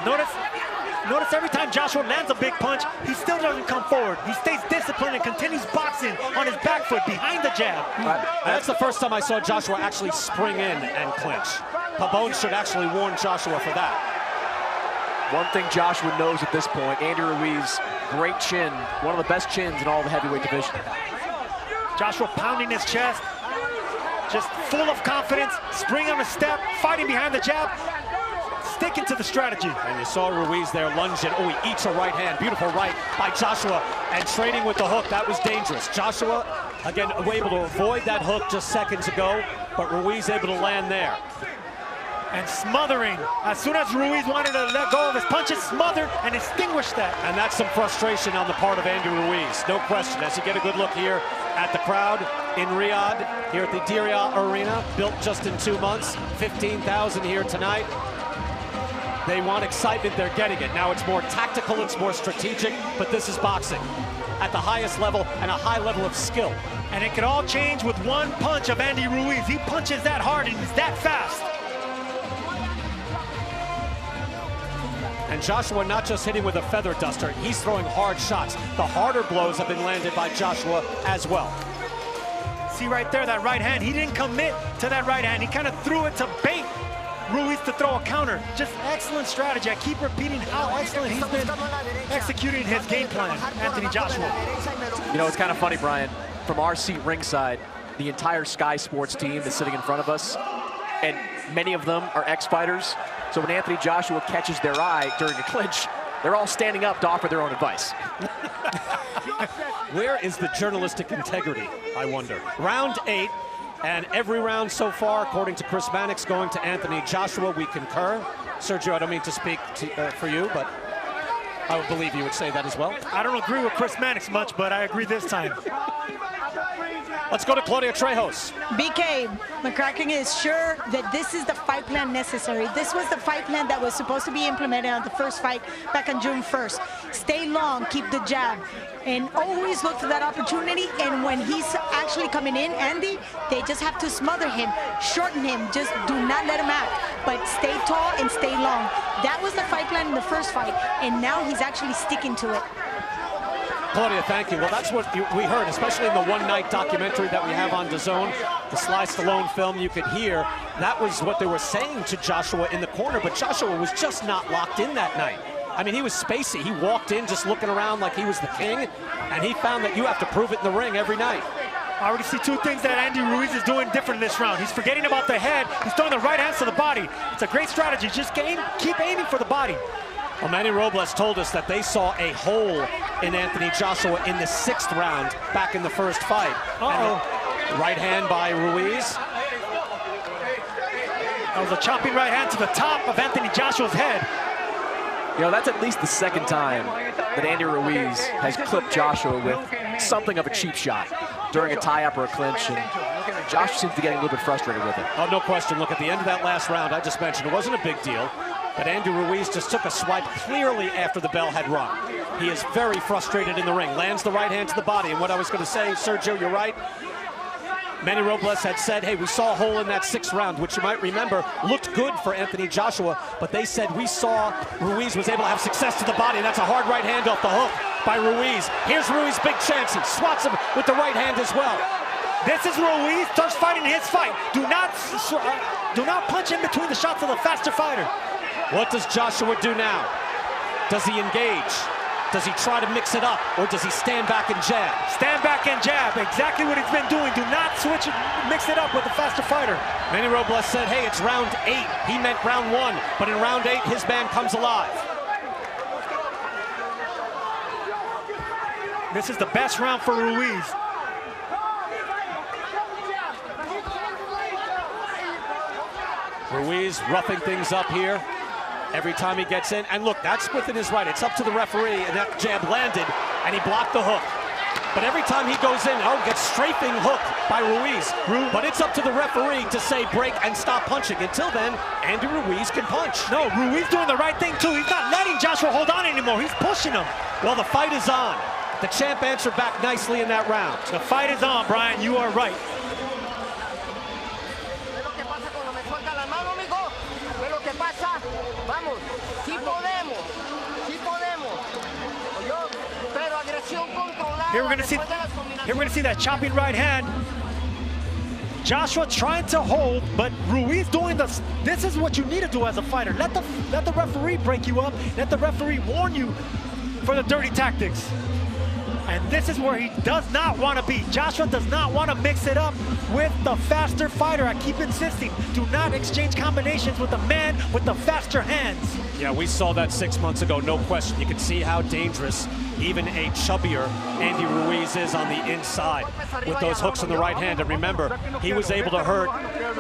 Notice every time Joshua lands a big punch, he still doesn't come forward. He stays disciplined and continues boxing on his back foot behind the jab. That's the first time I saw Joshua actually spring in and clinch. Pabon should actually warn Joshua for that. One thing Joshua knows at this point, Andy Ruiz, great chin, one of the best chins in all the heavyweight division. Joshua pounding his chest, just full of confidence, spring on a step, fighting behind the jab, sticking to the strategy. And you saw Ruiz there lunging. Oh, he eats a right hand. Beautiful right by Joshua, and trading with the hook. That was dangerous. Joshua, again, able to avoid that hook just seconds ago, but Ruiz able to land there. And smothering. As soon as Ruiz wanted to let go of his punches, smothered and extinguished that. And that's some frustration on the part of Andy Ruiz, no question. As you get a good look here at the crowd in Riyadh, here at the Diriyah Arena, built just in 2 months, 15,000 here tonight. They want excitement, they're getting it. Now it's more tactical, it's more strategic, but this is boxing at the highest level and a high level of skill. And it could all change with one punch of Andy Ruiz. He punches that hard and he's that fast. And Joshua not just hitting with a feather duster, he's throwing hard shots. The harder blows have been landed by Joshua as well. See right there, that right hand, he didn't commit to that right hand. He kind of threw it to bait Ruiz to throw a counter. Just excellent strategy. I keep repeating how excellent he's been executing his game plan, Anthony Joshua. You know, it's kind of funny, Brian, from our seat ringside, the entire Sky Sports team is sitting in front of us, and many of them are ex-fighters. So when Anthony Joshua catches their eye during a clinch, they're all standing up to offer their own advice. Where is the journalistic integrity, I wonder? Round 8, and every round so far, according to Chris Mannix, going to Anthony Joshua. We concur. Sergio, I don't mean to speak for you, but I would believe you would say that as well. I don't agree with Chris Mannix much, but I agree this time. Let's go to Claudia Trejos. BK, McCracken is sure that this is the fight plan necessary. This was the fight plan that was supposed to be implemented on the first fight back on June 1st. Stay long, keep the jab, and always look for that opportunity. And when he's actually coming in, Andy, they just have to smother him, shorten him, just do not let him act, but stay tall and stay long. That was the fight plan in the first fight, and now he's actually sticking to it. Claudia, thank you. Well, that's what we heard, especially in the one-night documentary that we have on DAZN, the Sly Stallone film. You could hear that was what they were saying to Joshua in the corner, but Joshua was just not locked in that night. I mean, he was spacey. He walked in just looking around like he was the king, and he found that you have to prove it in the ring every night. I already see two things that Andy Ruiz is doing different in this round. He's forgetting about the head. He's throwing the right hands to the body. It's a great strategy. Just keep aiming for the body. Well, Manny Robles told us that they saw a hole in Anthony Joshua in the 6th round back in the first fight. Right hand by Ruiz. That was a chopping right hand to the top of Anthony Joshua's head. You know, that's at least the 2nd time that Andy Ruiz has clipped Joshua with something of a cheap shot during a tie-up or a clinch, and Joshua seems to be getting a little bit frustrated with it. Oh, no question. Look, at the end of that last round, I just mentioned it wasn't a big deal, but Andy Ruiz just took a swipe clearly after the bell had rung. He is very frustrated in the ring, lands the right hand to the body, and what I was going to say, Sergio, you're right. Manny Robles had said, hey, we saw a hole in that 6th round, which you might remember looked good for Anthony Joshua, but they said we saw Ruiz was able to have success to the body, and that's a hard right hand off the hook by Ruiz. Here's Ruiz, big chance. He swats him with the right hand as well. This is Ruiz starts fighting his fight. Do not punch in between the shots of the faster fighter. What does Joshua do now? Does he engage? Does he try to mix it up, or does he stand back and jab? Stand back and jab, exactly what he's been doing. Do not switch it, mix it up with the faster fighter. Manny Robles said, hey, it's round 8. He meant round 1, but in round 8, his man comes alive. This is the best round for Ruiz. Ruiz roughing things up here every time he gets in. And look, that's within his right. It's up to the referee, and that jab landed, and he blocked the hook. But every time he goes in, gets strafing hook by Ruiz. But it's up to the referee to say break and stop punching. Until then, Andy Ruiz can punch. No, Ruiz doing the right thing too. He's not letting Joshua hold on anymore. He's pushing him. Well, the fight is on. The champ answered back nicely in that round. The fight is on, Brian. You are right. Here we're gonna see that chopping right hand. Joshua trying to hold, but Ruiz doing this. This is what you need to do as a fighter. Let the referee break you up. Let the referee warn you for the dirty tactics. And this is where he does not want to be. Joshua does not want to mix it up with the faster fighter. I keep insisting, do not exchange combinations with the man with the faster hands. Yeah, we saw that 6 months ago, no question. You can see how dangerous even a chubbier Andy Ruiz is on the inside with those hooks in the right hand. And remember, he was able to hurt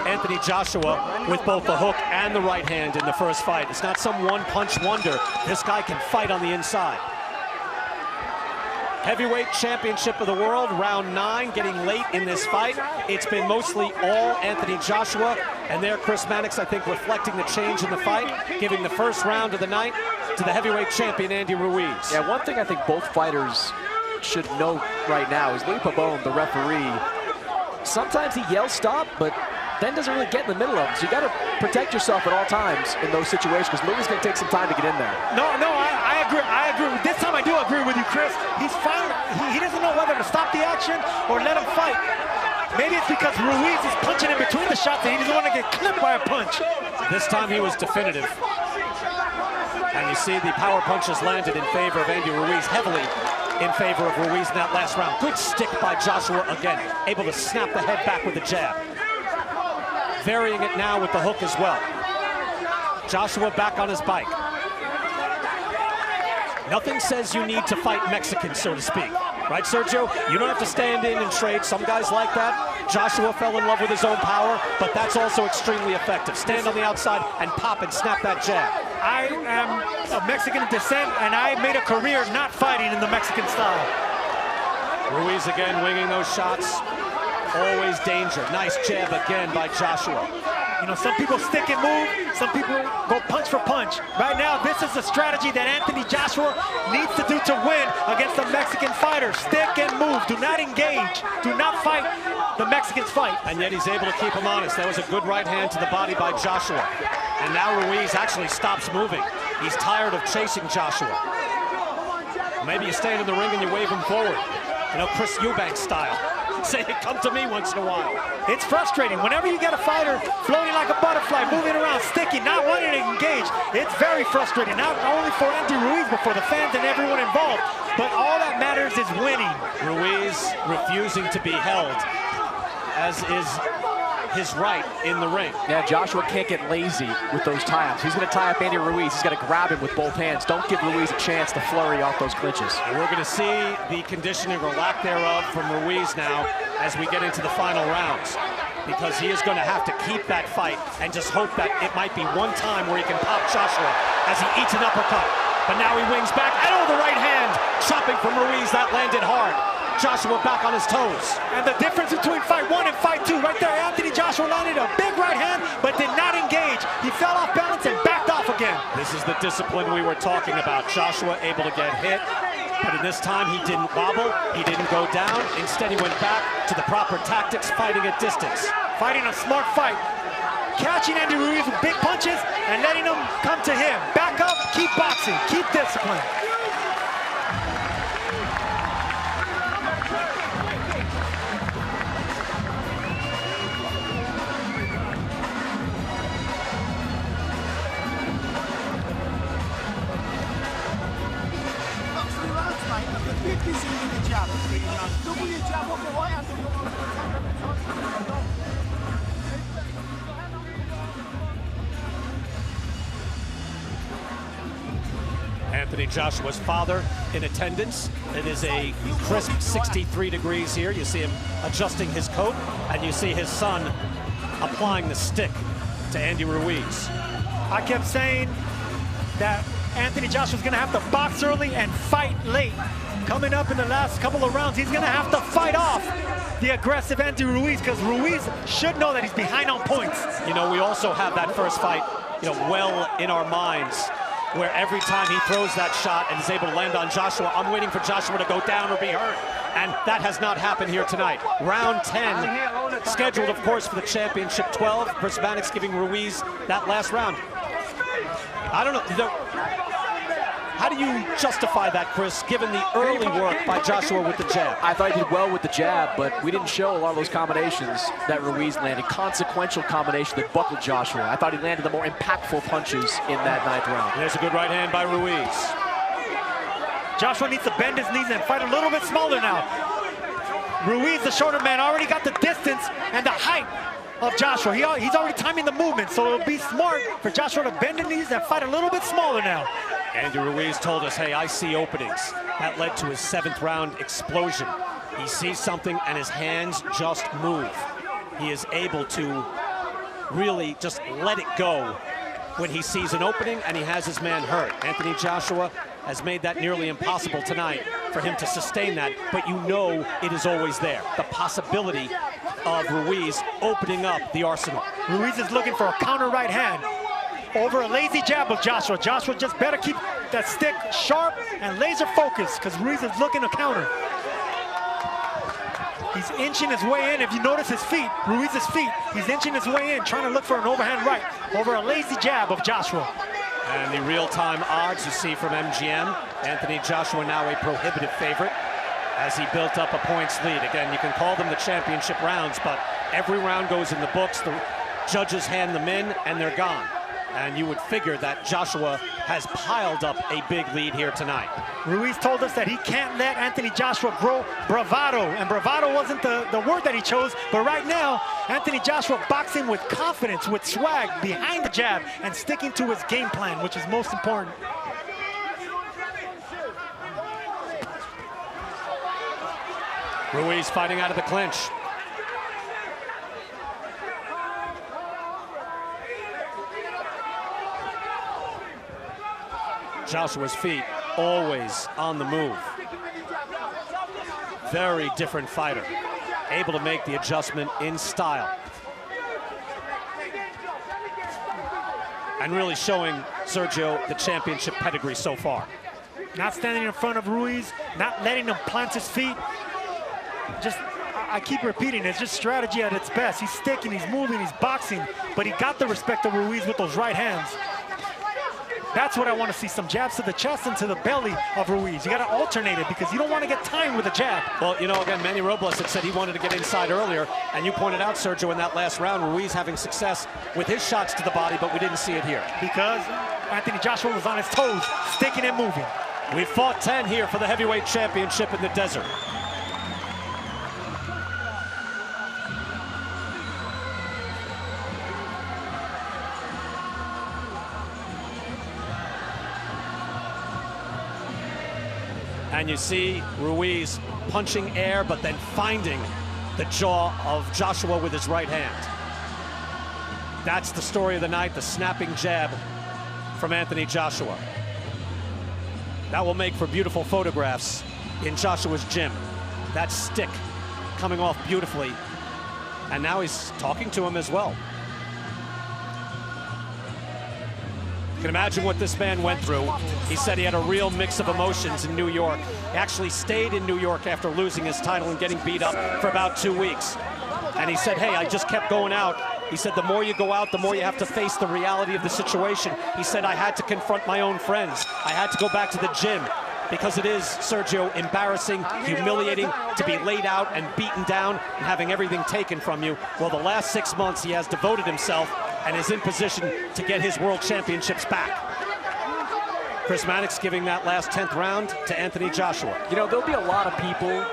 Anthony Joshua with both the hook and the right hand in the first fight. It's not some one-punch wonder. This guy can fight on the inside. Heavyweight championship of the world, round 9, getting late in this fight. It's been mostly all Anthony Joshua, and there Chris Mannix, I think, reflecting the change in the fight, giving the first round of the night to the heavyweight champion, Andy Ruiz. Yeah, one thing I think both fighters should know right now is Louis Pabon, the referee, sometimes he yells stop, but then doesn't really get in the middle of it. So you got to protect yourself at all times in those situations, because Louis is going to take some time to get in there. No, I agree. This time I do agree with you, Chris. He's fine. He doesn't know whether to stop the action or let him fight. Maybe it's because Ruiz is punching in between the shots and he doesn't want to get clipped by a punch. This time he was definitive. And you see the power punches landed in favor of Andy Ruiz, heavily in favor of Ruiz in that last round. Good stick by Joshua again, able to snap the head back with a jab. Varying it now with the hook as well. Joshua back on his bike. Nothing says you need to fight Mexicans, so to speak. Right, Sergio? You don't have to stand in and trade. Some guys like that. Joshua fell in love with his own power, but that's also extremely effective. Stand on the outside and pop and snap that jab. I am of Mexican descent, and I made a career not fighting in the Mexican style. Ruiz again winging those shots. Always danger. Nice jab again by Joshua. You know, some people stick and move, some people go punch for punch. Right now, this is a strategy that Anthony Joshua needs to do to win against the Mexican fighter. Stick and move, do not engage, do not fight the Mexicans fight. And yet he's able to keep him honest. That was a good right hand to the body by Joshua. And now Ruiz actually stops moving. He's tired of chasing Joshua. Maybe you stand in the ring and you wave him forward. You know, Chris Eubank style. say, come to me once in a while. It's frustrating. Whenever you get a fighter floating like a butterfly, moving around, sticky, not wanting to engage, it's very frustrating, not only for Andy Ruiz, but for the fans and everyone involved. But all that matters is winning. Ruiz refusing to be held, as is his right in the ring. Yeah, Joshua can't get lazy with those tie-ups. He's going to tie up Andy Ruiz. He's got to grab him with both hands. Don't give Ruiz a chance to flurry off those clinches. And we're going to see the conditioning or lack thereof from Ruiz now as we get into the final rounds, because he is going to have to keep that fight and just hope that it might be one time where he can pop Joshua as he eats an uppercut. But now he wings back. Oh, the right hand chopping from Ruiz. That landed hard. Joshua back on his toes. And the difference between fight one and fight two, right there, Anthony Joshua landed a big right hand, but did not engage. He fell off balance and backed off again. This is the discipline we were talking about. Joshua able to get hit, but in this time he didn't wobble, he didn't go down. Instead he went back to the proper tactics, fighting at distance. Fighting a smart fight. Catching Andy Ruiz with big punches and letting him come to him. Back up, keep boxing, keep discipline. Anthony Joshua's father in attendance. It is a crisp 63 degrees here. You see him adjusting his coat, and you see his son applying the stick to Andy Ruiz. I kept saying that Anthony Joshua's gonna have to box early and fight late. Coming up in the last couple of rounds, he's gonna have to fight off the aggressive Andy Ruiz, because Ruiz should know that he's behind on points. You know, we also have that first fight, well in our minds, where every time he throws that shot and is able to land on Joshua, I'm waiting for Joshua to go down or be hurt. And that has not happened here tonight. Round 10, scheduled, of course, for the championship 12. Chris Mannix giving Ruiz that last round. I don't know. How do you justify that, Chris, given the early work by Joshua with the jab? I thought he did well with the jab, but we didn't show a lot of those combinations that Ruiz landed. Consequential combination that buckled Joshua. I thought he landed the more impactful punches in that 9th round. There's a good right hand by Ruiz. Joshua needs to bend his knees and fight a little bit smaller now. Ruiz, the shorter man, already got the distance and the height of Joshua. He's already timing the movement, so it'll be smart for Joshua to bend the knees and fight a little bit smaller now. Andy Ruiz told us, hey, I see openings. That led to his 7th round explosion. He sees something and his hands just move. He is able to really just let it go when he sees an opening and he has his man hurt. Anthony Joshua has made that nearly impossible tonight for him to sustain that, but you know it is always there. The possibility of Ruiz opening up the arsenal. Ruiz is looking for a counter right hand over a lazy jab of Joshua. Joshua just better keep that stick sharp and laser focused, because Ruiz is looking to counter. He's inching his way in. If you notice his feet, Ruiz's feet, he's inching his way in, trying to look for an overhand right over a lazy jab of Joshua. And the real-time odds you see from MGM, Anthony Joshua now a prohibitive favorite as he built up a points lead. Again, you can call them the championship rounds, but every round goes in the books. The judges hand them in, and they're gone. And you would figure that Joshua has piled up a big lead here tonight. Ruiz told us that he can't let Anthony Joshua grow bravado, and bravado wasn't the word that he chose, but right now, Anthony Joshua boxing with confidence, with swag, behind the jab, and sticking to his game plan, which is most important. Ruiz fighting out of the clinch. Joshua's feet always on the move. Very different fighter. Able to make the adjustment in style. And really showing Sergio the championship pedigree so far. Not standing in front of Ruiz, not letting him plant his feet. Just, I keep repeating, it's just strategy at its best. He's sticking, he's moving, he's boxing, but he got the respect of Ruiz with those right hands. That's what I want to see, some jabs to the chest and to the belly of Ruiz. You got to alternate it because you don't want to get timed with a jab. Well, you know, again, Manny Robles had said he wanted to get inside earlier, and you pointed out, Sergio, in that last round, Ruiz having success with his shots to the body, but we didn't see it here. Because Anthony Joshua was on his toes, sticking and moving. We fought 10 here for the heavyweight championship in the desert. And you see Ruiz punching air, but then finding the jaw of Joshua with his right hand. That's the story of the night, the snapping jab from Anthony Joshua. That will make for beautiful photographs in Joshua's gym. That stick coming off beautifully. And now he's talking to him as well. You can imagine what this man went through. He said he had a real mix of emotions in New York. He actually stayed in New York after losing his title and getting beat up for about 2 weeks. And he said, hey, I just kept going out. He said, the more you go out, the more you have to face the reality of the situation. He said, I had to confront my own friends. I had to go back to the gym because it is, Sergio, embarrassing, humiliating to be laid out and beaten down and having everything taken from you. Well, the last 6 months he has devoted himself and is in position to get his world championships back. Chris Mannix giving that last 10th round to Anthony Joshua. You know, there'll be a lot of people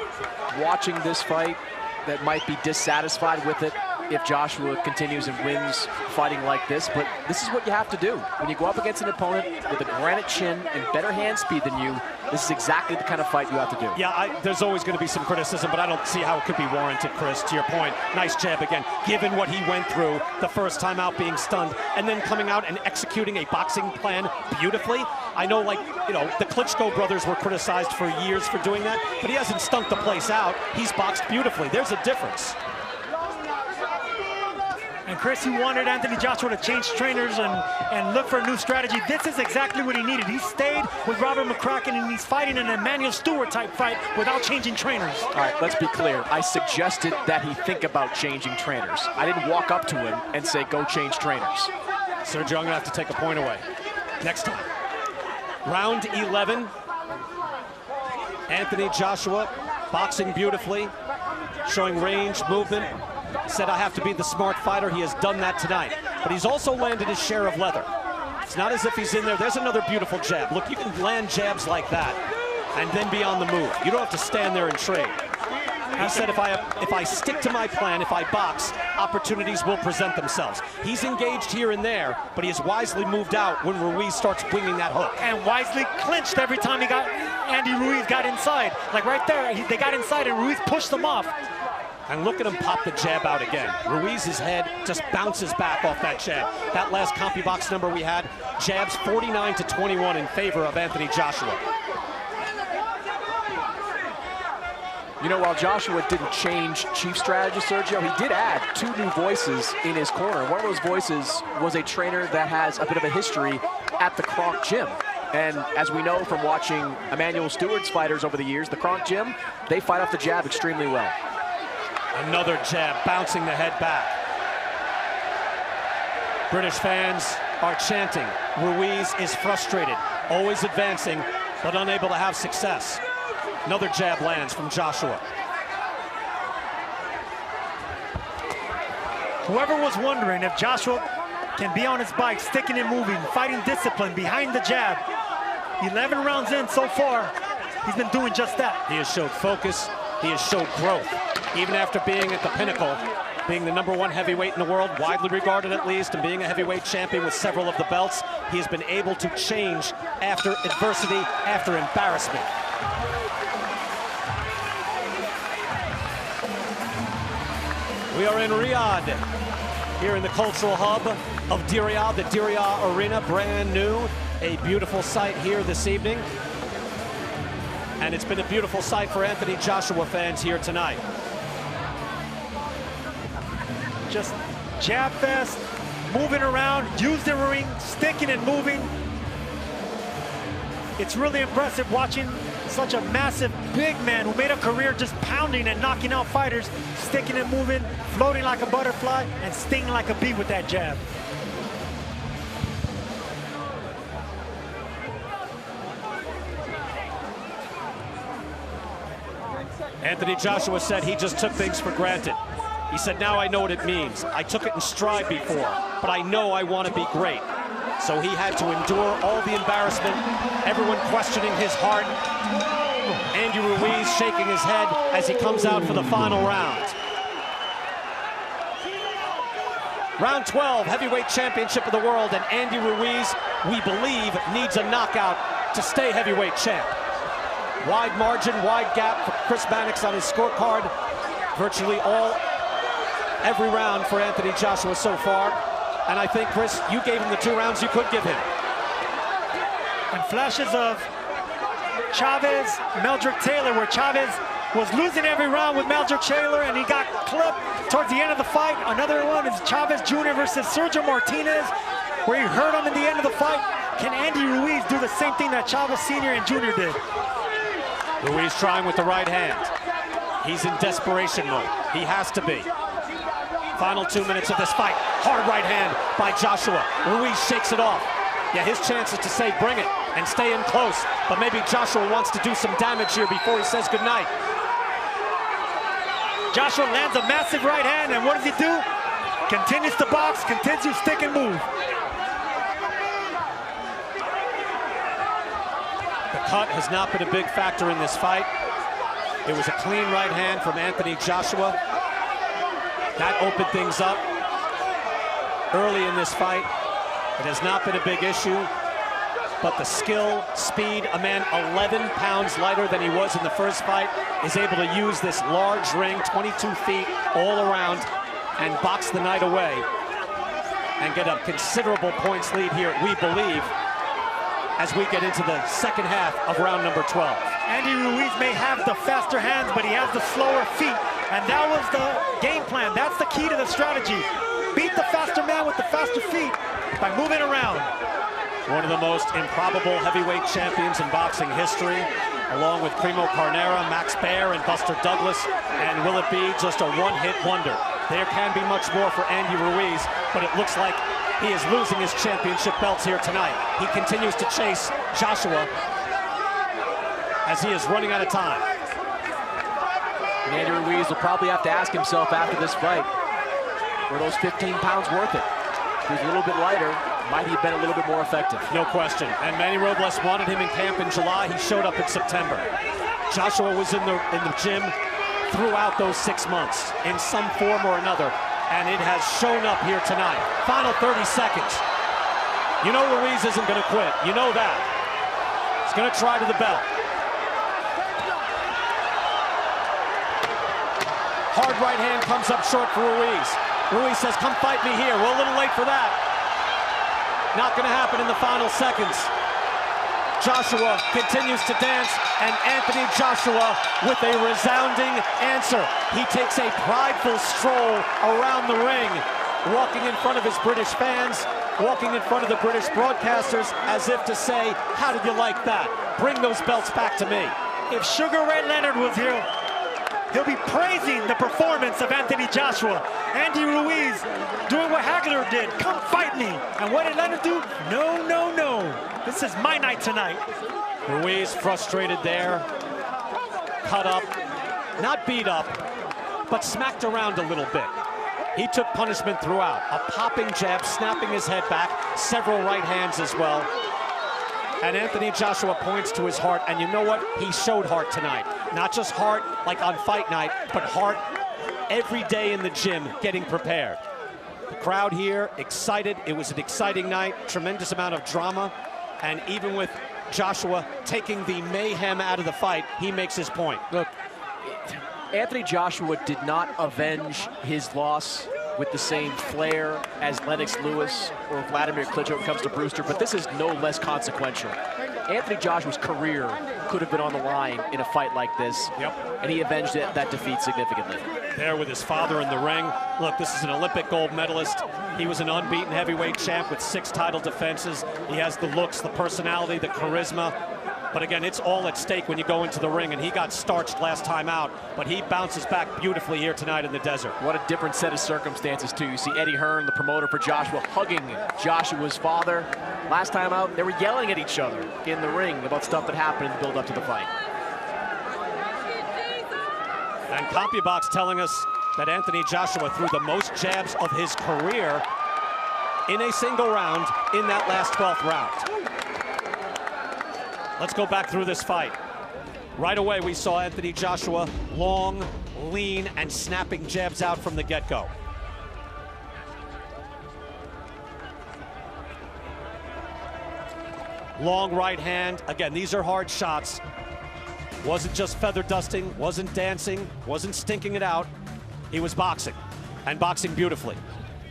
watching this fight that might be dissatisfied with it if Joshua continues and wins fighting like this, but this is what you have to do. When you go up against an opponent with a granite chin and better hand speed than you, this is exactly the kind of fight you have to do. Yeah, there's always going to be some criticism, but I don't see how it could be warranted, Chris, to your point. Nice jab again, given what he went through the first time out being stunned, and then coming out and executing a boxing plan beautifully. I know, like, you know, the Klitschko brothers were criticized for years for doing that, but he hasn't stunk the place out. He's boxed beautifully. There's a difference. And Chris, he wanted Anthony Joshua to change trainers and look for a new strategy. This is exactly what he needed. He stayed with Robert McCracken, and he's fighting an Emmanuel Stewart type fight without changing trainers. All right, let's be clear. I suggested that he think about changing trainers. I didn't walk up to him and say, go change trainers. Sergio, I'm gonna have to take a point away. Next time. Round 11. Anthony Joshua boxing beautifully, showing range, movement. Said, I have to be the smart fighter. He has done that tonight. But he's also landed his share of leather. It's not as if he's in there. There's another beautiful jab. Look, you can land jabs like that and then be on the move. You don't have to stand there and trade. He said, if I stick to my plan, if I box, opportunities will present themselves. He's engaged here and there, but he has wisely moved out when Ruiz starts winging that hook. And wisely clinched every time Andy Ruiz got inside. Like right there, they got inside and Ruiz pushed them off. And look at him pop the jab out again. Ruiz's head just bounces back off that jab. That last CompuBox number we had, jabs 49-21 in favor of Anthony Joshua. You know, while Joshua didn't change chief strategy, Sergio, he did add 2 new voices in his corner. One of those voices was a trainer that has a bit of a history at the Kronk Gym. And as we know from watching Emmanuel Stewart's fighters over the years, the Kronk Gym, they fight off the jab extremely well. Another jab, bouncing the head back. British fans are chanting. Ruiz is frustrated, always advancing, but unable to have success. Another jab lands from Joshua. Whoever was wondering if Joshua can be on his bike, sticking and moving, fighting discipline behind the jab. 11 rounds in so far, he's been doing just that. He has showed focus, he has showed growth. Even after being at the pinnacle, being the #1 heavyweight in the world, widely regarded at least, and being a heavyweight champion with several of the belts, he has been able to change after adversity, after embarrassment. We are in Riyadh, here in the cultural hub of Diriyah, the Diriyah Arena, brand new. A beautiful sight here this evening. And it's been a beautiful sight for Anthony Joshua fans here tonight. Just jab fest, moving around, use the ring, sticking and moving. It's really impressive watching such a massive, big man who made a career just pounding and knocking out fighters, sticking and moving, floating like a butterfly, and stinging like a bee with that jab. Anthony Joshua said he just took things for granted. He said, now I know what it means. I took it in stride before, but I know I want to be great. So he had to endure all the embarrassment, everyone questioning his heart. Andy Ruiz shaking his head as he comes out for the final round. Round 12, heavyweight championship of the world, and Andy Ruiz, we believe, needs a knockout to stay heavyweight champ. Wide margin, wide gap for Chris Mannix on his scorecard. Virtually every round for Anthony Joshua so far. And I think, Chris, you gave him the 2 rounds you could give him. And flashes of Chavez, Meldrick Taylor, where Chavez was losing every round with Meldrick Taylor, and he got clipped towards the end of the fight. Another one is Chavez Jr. versus Sergio Martinez, where he hurt him in the end of the fight. Can Andy Ruiz do the same thing that Chavez Sr. and Jr. did? Ruiz trying with the right hand. He's in desperation mode. He has to be. Final 2 minutes of this fight. Hard right hand by Joshua. Ruiz shakes it off. Yeah, his chance is to say bring it and stay in close. But maybe Joshua wants to do some damage here before he says goodnight. Joshua lands a massive right hand, and what does he do? Continues to box, continues to stick and move. The cut has not been a big factor in this fight. It was a clean right hand from Anthony Joshua. That opened things up early in this fight. It has not been a big issue, but the skill, speed, a man 11 pounds lighter than he was in the first fight, is able to use this large ring, 22 feet all around, and box the night away and get a considerable points lead here, we believe, as we get into the second half of round number 12. Andy Ruiz may have the faster hands, but he has the slower feet. And that was the game plan. That's the key to the strategy. Beat the faster man with the faster feet by moving around. One of the most improbable heavyweight champions in boxing history, along with Primo Carnera, Max Baer, and Buster Douglas. And will it be just a one-hit wonder? There can be much more for Andy Ruiz, but it looks like he is losing his championship belts here tonight. He continues to chase Joshua as he is running out of time. And Andy Ruiz will probably have to ask himself after this fight, were those 15 pounds worth it? If he was a little bit lighter, might he have been a little bit more effective? No question. And Manny Robles wanted him in camp in July. He showed up in September. Joshua was in the gym throughout those 6 months in some form or another, and it has shown up here tonight. Final 30 seconds. You know Ruiz isn't going to quit. You know that. He's going to try to the belt. Hard right hand comes up short for Ruiz. Ruiz says, come fight me here. We're a little late for that. Not going to happen in the final seconds. Joshua continues to dance, and Anthony Joshua with a resounding answer. He takes a prideful stroll around the ring, walking in front of his British fans, walking in front of the British broadcasters, as if to say, how did you like that? Bring those belts back to me. If Sugar Ray Leonard was here, he'll be praising the performance of Anthony Joshua. Andy Ruiz doing what Hagler did. Come fight me. And what did Leonard do? No, no, no. This is my night tonight. Ruiz frustrated there. Cut up. Not beat up, but smacked around a little bit. He took punishment throughout. A popping jab, snapping his head back. Several right hands as well. And Anthony Joshua points to his heart, and you know what? He showed heart tonight. Not just heart like on fight night, but heart every day in the gym getting prepared. The crowd here excited. It was an exciting night, tremendous amount of drama, and even with Joshua taking the mayhem out of the fight, he makes his point. Look, Anthony Joshua did not avenge his loss with the same flair as Lennox Lewis or Vladimir Klitschko when it comes to Brewster, but this is no less consequential. Anthony Joshua's career could have been on the line in a fight like this, and he avenged that defeat significantly. There with his father in the ring. Look, this is an Olympic gold medalist. He was an unbeaten heavyweight champ with 6 title defenses. He has the looks, the personality, the charisma. But again, it's all at stake when you go into the ring, and he got starched last time out, but he bounces back beautifully here tonight in the desert. What a different set of circumstances, too. You see Eddie Hearn, the promoter for Joshua, hugging Joshua's father. Last time out, they were yelling at each other in the ring about stuff that happened in the build-up to the fight. And CompuBox telling us that Anthony Joshua threw the most jabs of his career in a single round in that last 12th round. Let's go back through this fight. Right away, we saw Anthony Joshua long, lean, and snapping jabs out from the get-go. Long right hand. Again, these are hard shots. Wasn't just feather dusting, wasn't dancing, wasn't stinking it out. He was boxing, and boxing beautifully.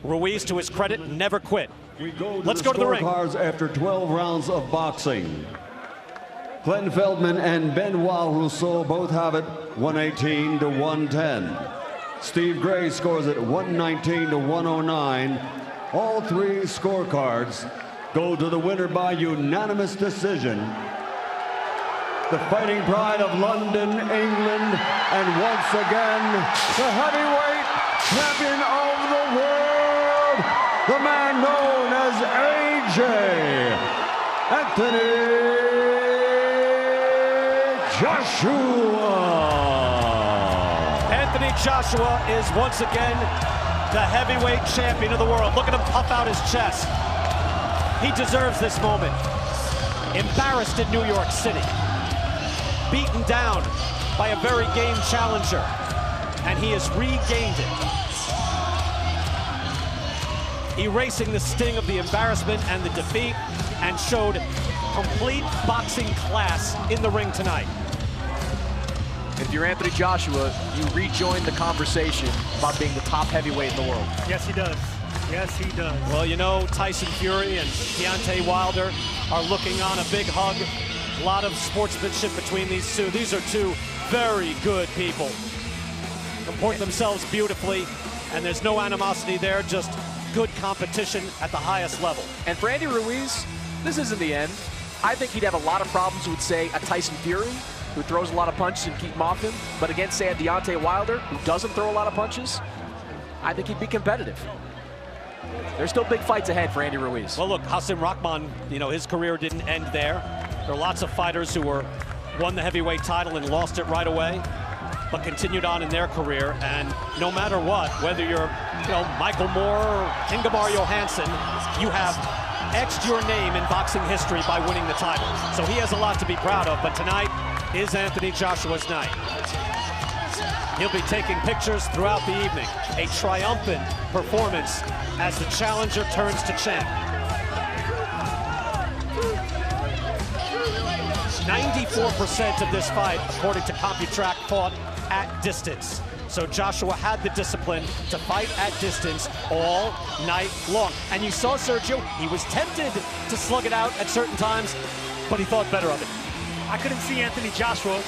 Ruiz, to his credit, never quit. Let's go to the ring. Scorecards after 12 rounds of boxing. Glenn Feldman and Benoit Rousseau both have it 118 to 110. Steve Gray scores it 119 to 109. All three scorecards go to the winner by unanimous decision. The fighting pride of London, England, and once again, the heavyweight champion of the world, the man known as AJ, Anthony Joshua. Anthony Joshua is once again the heavyweight champion of the world. Look at him puff out his chest. He deserves this moment. Embarrassed in New York City. Beaten down by a very game challenger. And he has regained it. Erasing the sting of the embarrassment and the defeat, and showed complete boxing class in the ring tonight. If you're Anthony Joshua, you rejoin the conversation about being the top heavyweight in the world. Yes, he does. Yes, he does. Well, you know, Tyson Fury and Deontay Wilder are looking on a big hug. A lot of sportsmanship between these two. These are two very good people. Comport themselves beautifully, and there's no animosity there, just good competition at the highest level. And for Andy Ruiz, this isn't the end. I think he'd have a lot of problems with, say, a Tyson Fury, who throws a lot of punches and keep him off him. But against, say, a Deontay Wilder, who doesn't throw a lot of punches, I think he'd be competitive. There's still big fights ahead for Andy Ruiz. Well, look, Hasim Rahman, you know, his career didn't end there. There are lots of fighters who won the heavyweight title and lost it right away, but continued on in their career. And no matter what, whether you're, you know, Michael Moore or Ingemar Johansson, you have etched your name in boxing history by winning the title. So he has a lot to be proud of, but tonight is Anthony Joshua's night. He'll be taking pictures throughout the evening. A triumphant performance as the challenger turns to champ. 94% of this fight, according to CompuTrack, fought at distance. So Joshua had the discipline to fight at distance all night long. And you saw Sergio, he was tempted to slug it out at certain times, but he thought better of it. I couldn't see Anthony Joshua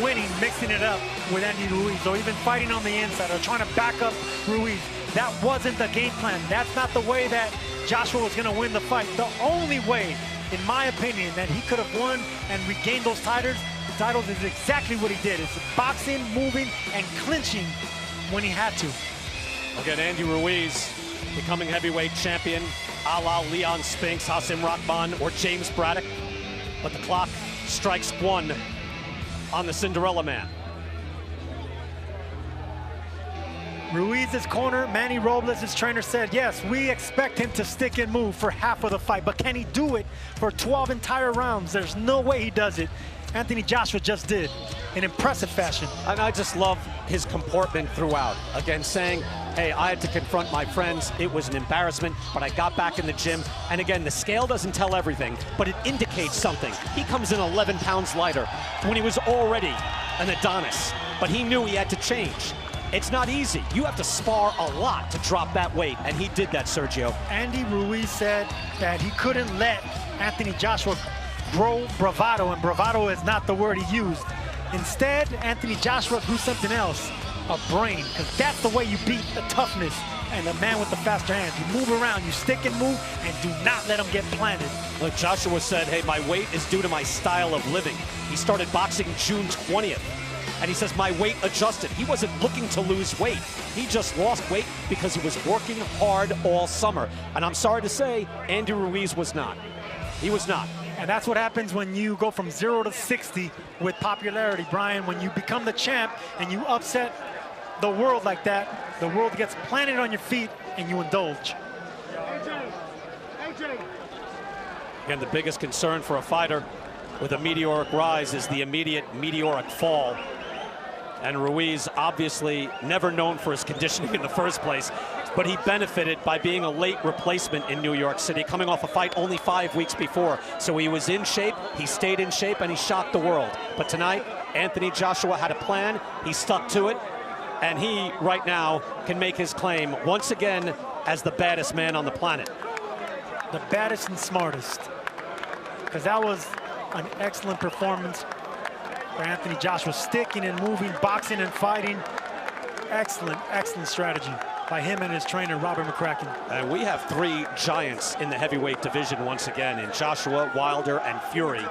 winning, mixing it up with Andy Ruiz, or even fighting on the inside, or trying to back up Ruiz. That wasn't the game plan. That's not the way that Joshua was going to win the fight. The only way, in my opinion, that he could have won and regained those titles is exactly what he did. It's boxing, moving, and clinching when he had to. Again, Andy Ruiz becoming heavyweight champion, a la Leon Spinks, Hasim Rahman, or James Braddock. But the clock strikes one on the Cinderella Man. Ruiz's corner, Manny Robles, his trainer, said, yes, we expect him to stick and move for half of the fight, but can he do it for 12 entire rounds? There's no way he does it. Anthony Joshua just did in impressive fashion. And I just love his comportment throughout. Again, saying, hey, I had to confront my friends. It was an embarrassment, but I got back in the gym. And again, the scale doesn't tell everything, but it indicates something. He comes in 11 pounds lighter when he was already an Adonis, but he knew he had to change. It's not easy. You have to spar a lot to drop that weight, and he did that, Sergio. Andy Ruiz said that he couldn't let Anthony Joshua grow bravado, and bravado is not the word he used. Instead, Anthony Joshua grew something else, a brain, because that's the way you beat the toughness and the man with the faster hands. You move around, you stick and move, and do not let him get planted. Look, Joshua said, hey, my weight is due to my style of living. He started boxing June 20th. And he says, my weight adjusted. He wasn't looking to lose weight. He just lost weight because he was working hard all summer. And I'm sorry to say, Andy Ruiz was not. He was not. And that's what happens when you go from 0 to 60 with popularity, Brian. When you become the champ and you upset the world like that, the world gets planted on your feet and you indulge. Again, the biggest concern for a fighter with a meteoric rise is the immediate meteoric fall. And Ruiz, obviously never known for his conditioning in the first place, but he benefited by being a late replacement in New York City, coming off a fight only 5 weeks before. So he was in shape, he stayed in shape, and he shocked the world. But tonight, Anthony Joshua had a plan, he stuck to it, and he, right now, can make his claim once again as the baddest man on the planet. The baddest and smartest. Because that was an excellent performance for Anthony Joshua, sticking and moving, boxing and fighting. Excellent, excellent strategy by him and his trainer, Robert McCracken. And we have 3 giants in the heavyweight division once again, in Joshua, Wilder, and Fury.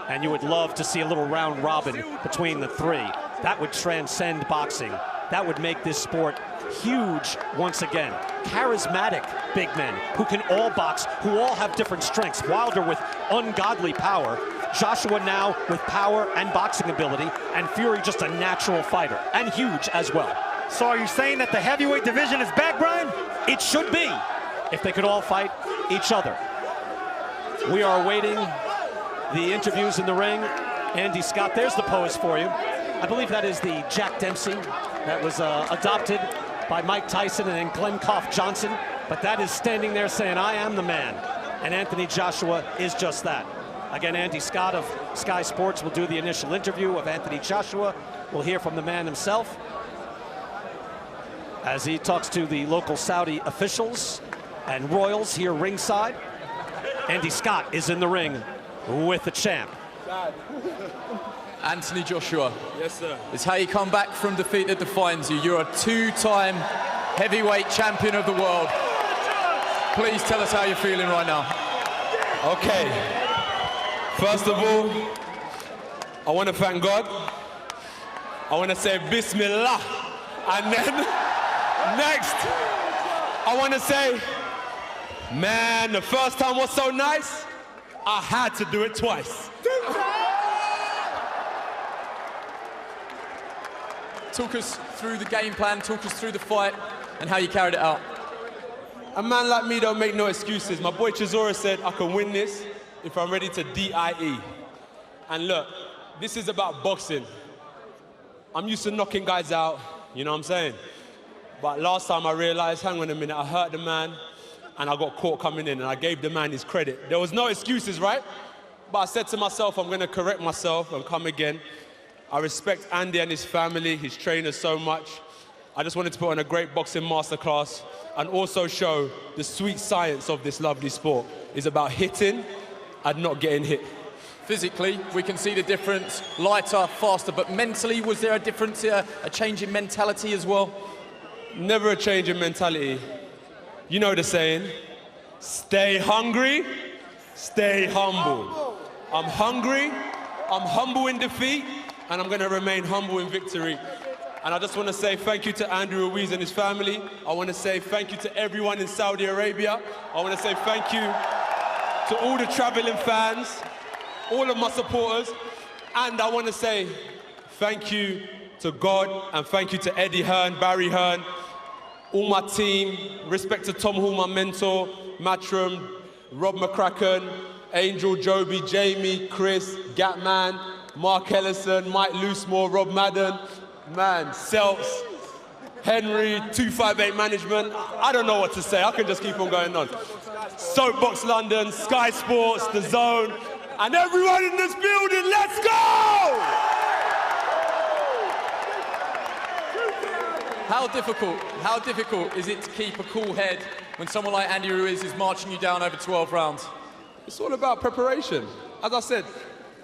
And you would love to see a little round robin between the 3. That would transcend boxing. That would make this sport huge once again. Charismatic big men who can all box, who all have different strengths. Wilder with ungodly power, Joshua now with power and boxing ability, and Fury just a natural fighter, and huge as well. So are you saying that the heavyweight division is back, Brian? It should be, if they could all fight each other. We are awaiting the interviews in the ring. Andy Scott, there's the pose for you. I believe that is the Jack Dempsey that was adopted by Mike Tyson and then Glenn Koff Johnson, but that is standing there saying, I am the man. And Anthony Joshua is just that. Again, Andy Scott of Sky Sports will do the initial interview of Anthony Joshua. We'll hear from the man himself as he talks to the local Saudi officials and royals here ringside. Andy Scott is in the ring with the champ. Anthony Joshua. Yes, sir. It's how you come back from defeat that defines you. You're a 2-time heavyweight champion of the world. Please tell us how you're feeling right now. Okay. First of all, I want to thank God. I want to say Bismillah. And then, next, I want to say, man, the first time was so nice, I had to do it twice. Talk us through the game plan, talk us through the fight, and how you carried it out. A man like me don't make no excuses. My boy Chisora said I can win this if I'm ready to DIE. And look, this is about boxing. I'm used to knocking guys out, you know what I'm saying? But last time I realized, hang on a minute, I hurt the man and I got caught coming in and I gave the man his credit. There was no excuses, right? But I said to myself, I'm gonna correct myself and come again. I respect Andy and his family, his trainers so much. I just wanted to put on a great boxing masterclass and also show the sweet science of this lovely sport is about hitting and not getting hit. Physically, we can see the difference, lighter, faster, but mentally, was there a difference here, a change in mentality as well? Never a change in mentality. You know the saying, stay hungry, stay humble. I'm hungry, I'm humble in defeat, and I'm gonna remain humble in victory. And I just wanna say thank you to Andrew Ruiz and his family. I wanna say thank you to everyone in Saudi Arabia. I wanna say thank you to all the traveling fans, all of my supporters. And I wanna say thank you to God and thank you to Eddie Hearn, Barry Hearn, all my team. Respect to Tom Hall, my mentor, Matchroom, Rob McCracken, Angel, Joby, Jamie, Chris, Gatman, Mark Ellison, Mike Loosemore, Rob Madden, man, Seltz, Henry, 258 Management. I don't know what to say. I can just keep on going on. Soapbox London, Sky Sports, The Zone, and everyone in this building, let's go! How difficult is it to keep a cool head when someone like Andy Ruiz is marching you down over 12 rounds? It's all about preparation. As I said,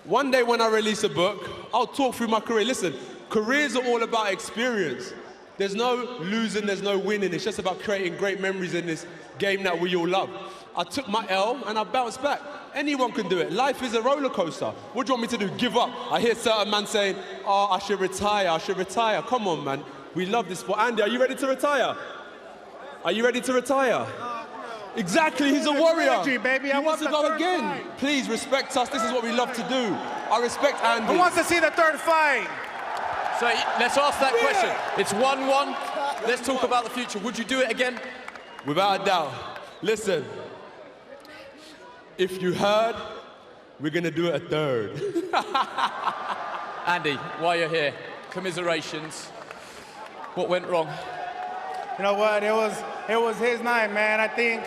one day when I release a book, I'll talk through my career. Listen, careers are all about experience. There's no losing, there's no winning. It's just about creating great memories in this game that we all love. I took my L and I bounced back. Anyone can do it. Life is a roller coaster. What do you want me to do? Give up? I hear certain man saying, oh, I should retire, I should retire. Come on, man. We love this sport. Andy, are you ready to retire? Are you ready to retire? Exactly, he's a warrior. Energy, baby. He wants to go again. Please respect us. This is what we love to do. I respect Andy. Who wants to see the third fight? So let's ask that question. It's 1-1. Let's talk about the future. Would you do it again? Without a doubt. Listen, if you heard, we're going to do it a third. Andy, while you're here, commiserations. What went wrong? You know what? It was his night, man. I think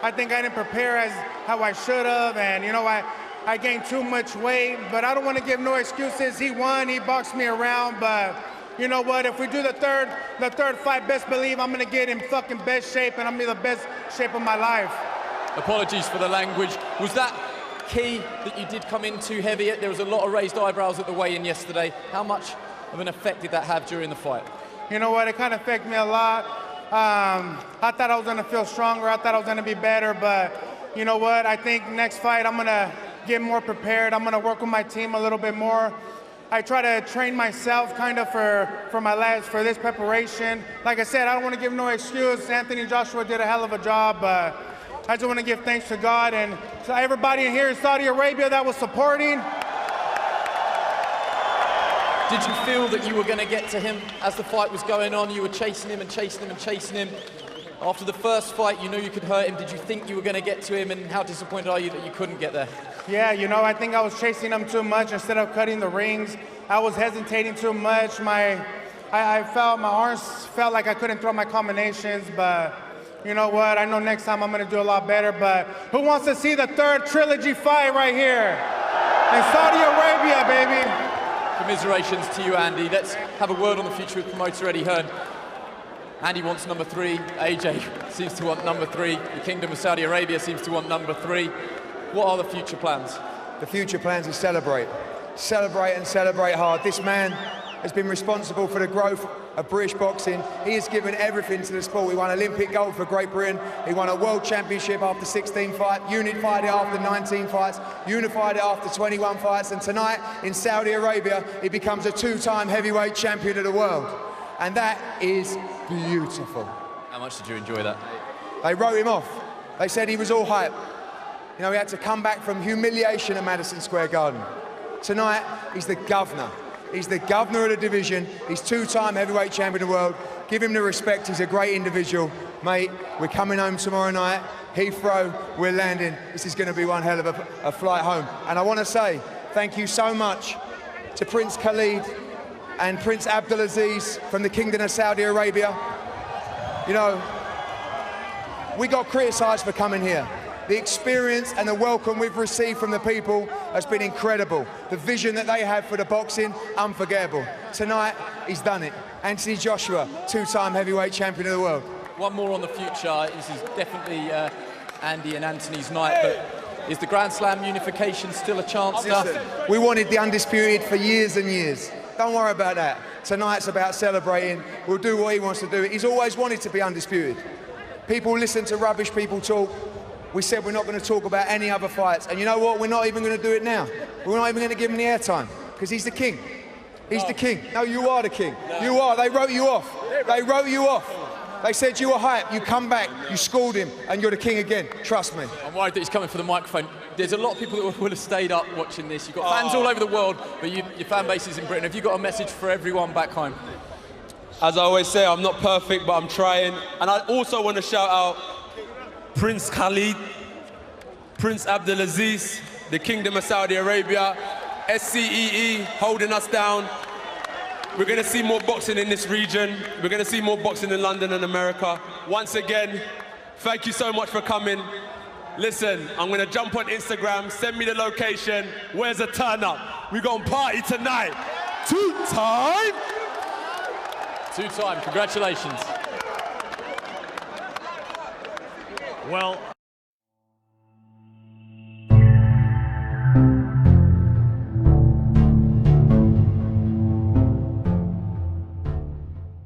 I didn't prepare as how I should have, and you know I gained too much weight. But I don't want to give no excuses. He won. He boxed me around. But you know what? If we do the third fight, best believe I'm gonna get in fucking best shape, and I'm in the best shape of my life. Apologies for the language. Was that key that you did come in too heavy? There was a lot of raised eyebrows at the weigh-in yesterday. How much of an effect did that have during the fight? You know what? It kind of affected me a lot. I thought I was gonna feel stronger. I thought I was gonna be better, but you know what? I think next fight I'm gonna get more prepared. I'm gonna work with my team a little bit more. I try to train myself kind of for this preparation. Like I said, I don't want to give no excuse. Anthony Joshua did a hell of a job, but I just want to give thanks to God and to everybody here in Saudi Arabia that was supporting. Did you feel that you were going to get to him as the fight was going on? You were chasing him and chasing him and chasing him. After the first fight, you knew you could hurt him. Did you think you were going to get to him, and how disappointed are you that you couldn't get there? Yeah, you know, I think I was chasing him too much instead of cutting the rings. I was hesitating too much. I felt my arms felt like I couldn't throw my combinations, but you know what? I know next time I'm going to do a lot better. But who wants to see the third trilogy fight right here in Saudi Arabia, baby? Commiserations to you, Andy. Let's have a word on the future with promoter Eddie Hearn. Andy wants number 3. AJ seems to want number 3. The Kingdom of Saudi Arabia seems to want number 3. What are the future plans? The future plans is celebrate. Celebrate and celebrate hard. This man has been responsible for the growth of British boxing. He has given everything to the sport. He won Olympic gold for Great Britain. He won a world championship after 16 fights, unified it after 19 fights, unified it after 21 fights, and tonight in Saudi Arabia, he becomes a 2-time heavyweight champion of the world. And that is beautiful. How much did you enjoy that? They wrote him off. They said he was all hype. You know, he had to come back from humiliation at Madison Square Garden. Tonight, he's the governor. He's the governor of the division. He's 2-time heavyweight champion of the world. Give him the respect. He's a great individual. Mate, we're coming home tomorrow night. Heathrow, we're landing. This is going to be one hell of a flight home. And I want to say thank you so much to Prince Khalid and Prince Abdulaziz from the Kingdom of Saudi Arabia. You know, we got criticised for coming here. The experience and the welcome we've received from the people has been incredible. The vision that they have for the boxing, unforgettable. Tonight, he's done it. Anthony Joshua, 2-time heavyweight champion of the world. One more on the future. This is definitely Andy and Anthony's night, but is the Grand Slam unification still a chance? Listen, we wanted the undisputed for years and years. Don't worry about that. Tonight's about celebrating. We'll do what he wants to do. He's always wanted to be undisputed. People listen to rubbish, people talk. We said we're not going to talk about any other fights. And you know what? We're not even going to do it now. We're not even going to give him the airtime because he's the king. He's the king. No, you are the king. No. You are. They wrote you off. They wrote you off. They said you were hype. You come back, you schooled him, and you're the king again. Trust me. I'm worried that he's coming for the microphone. There's a lot of people that will have stayed up watching this. You've got fans all over the world, but your fan base is in Britain. Have you got a message for everyone back home? As I always say, I'm not perfect, but I'm trying. And I also want to shout out Prince Khalid, Prince Abdulaziz, the Kingdom of Saudi Arabia, SCEE holding us down. We're going to see more boxing in this region. We're going to see more boxing in London and America. Once again, thank you so much for coming. Listen, I'm going to jump on Instagram, send me the location. Where's the turn up? We're going to party tonight. 2-time. 2-time, congratulations. Well,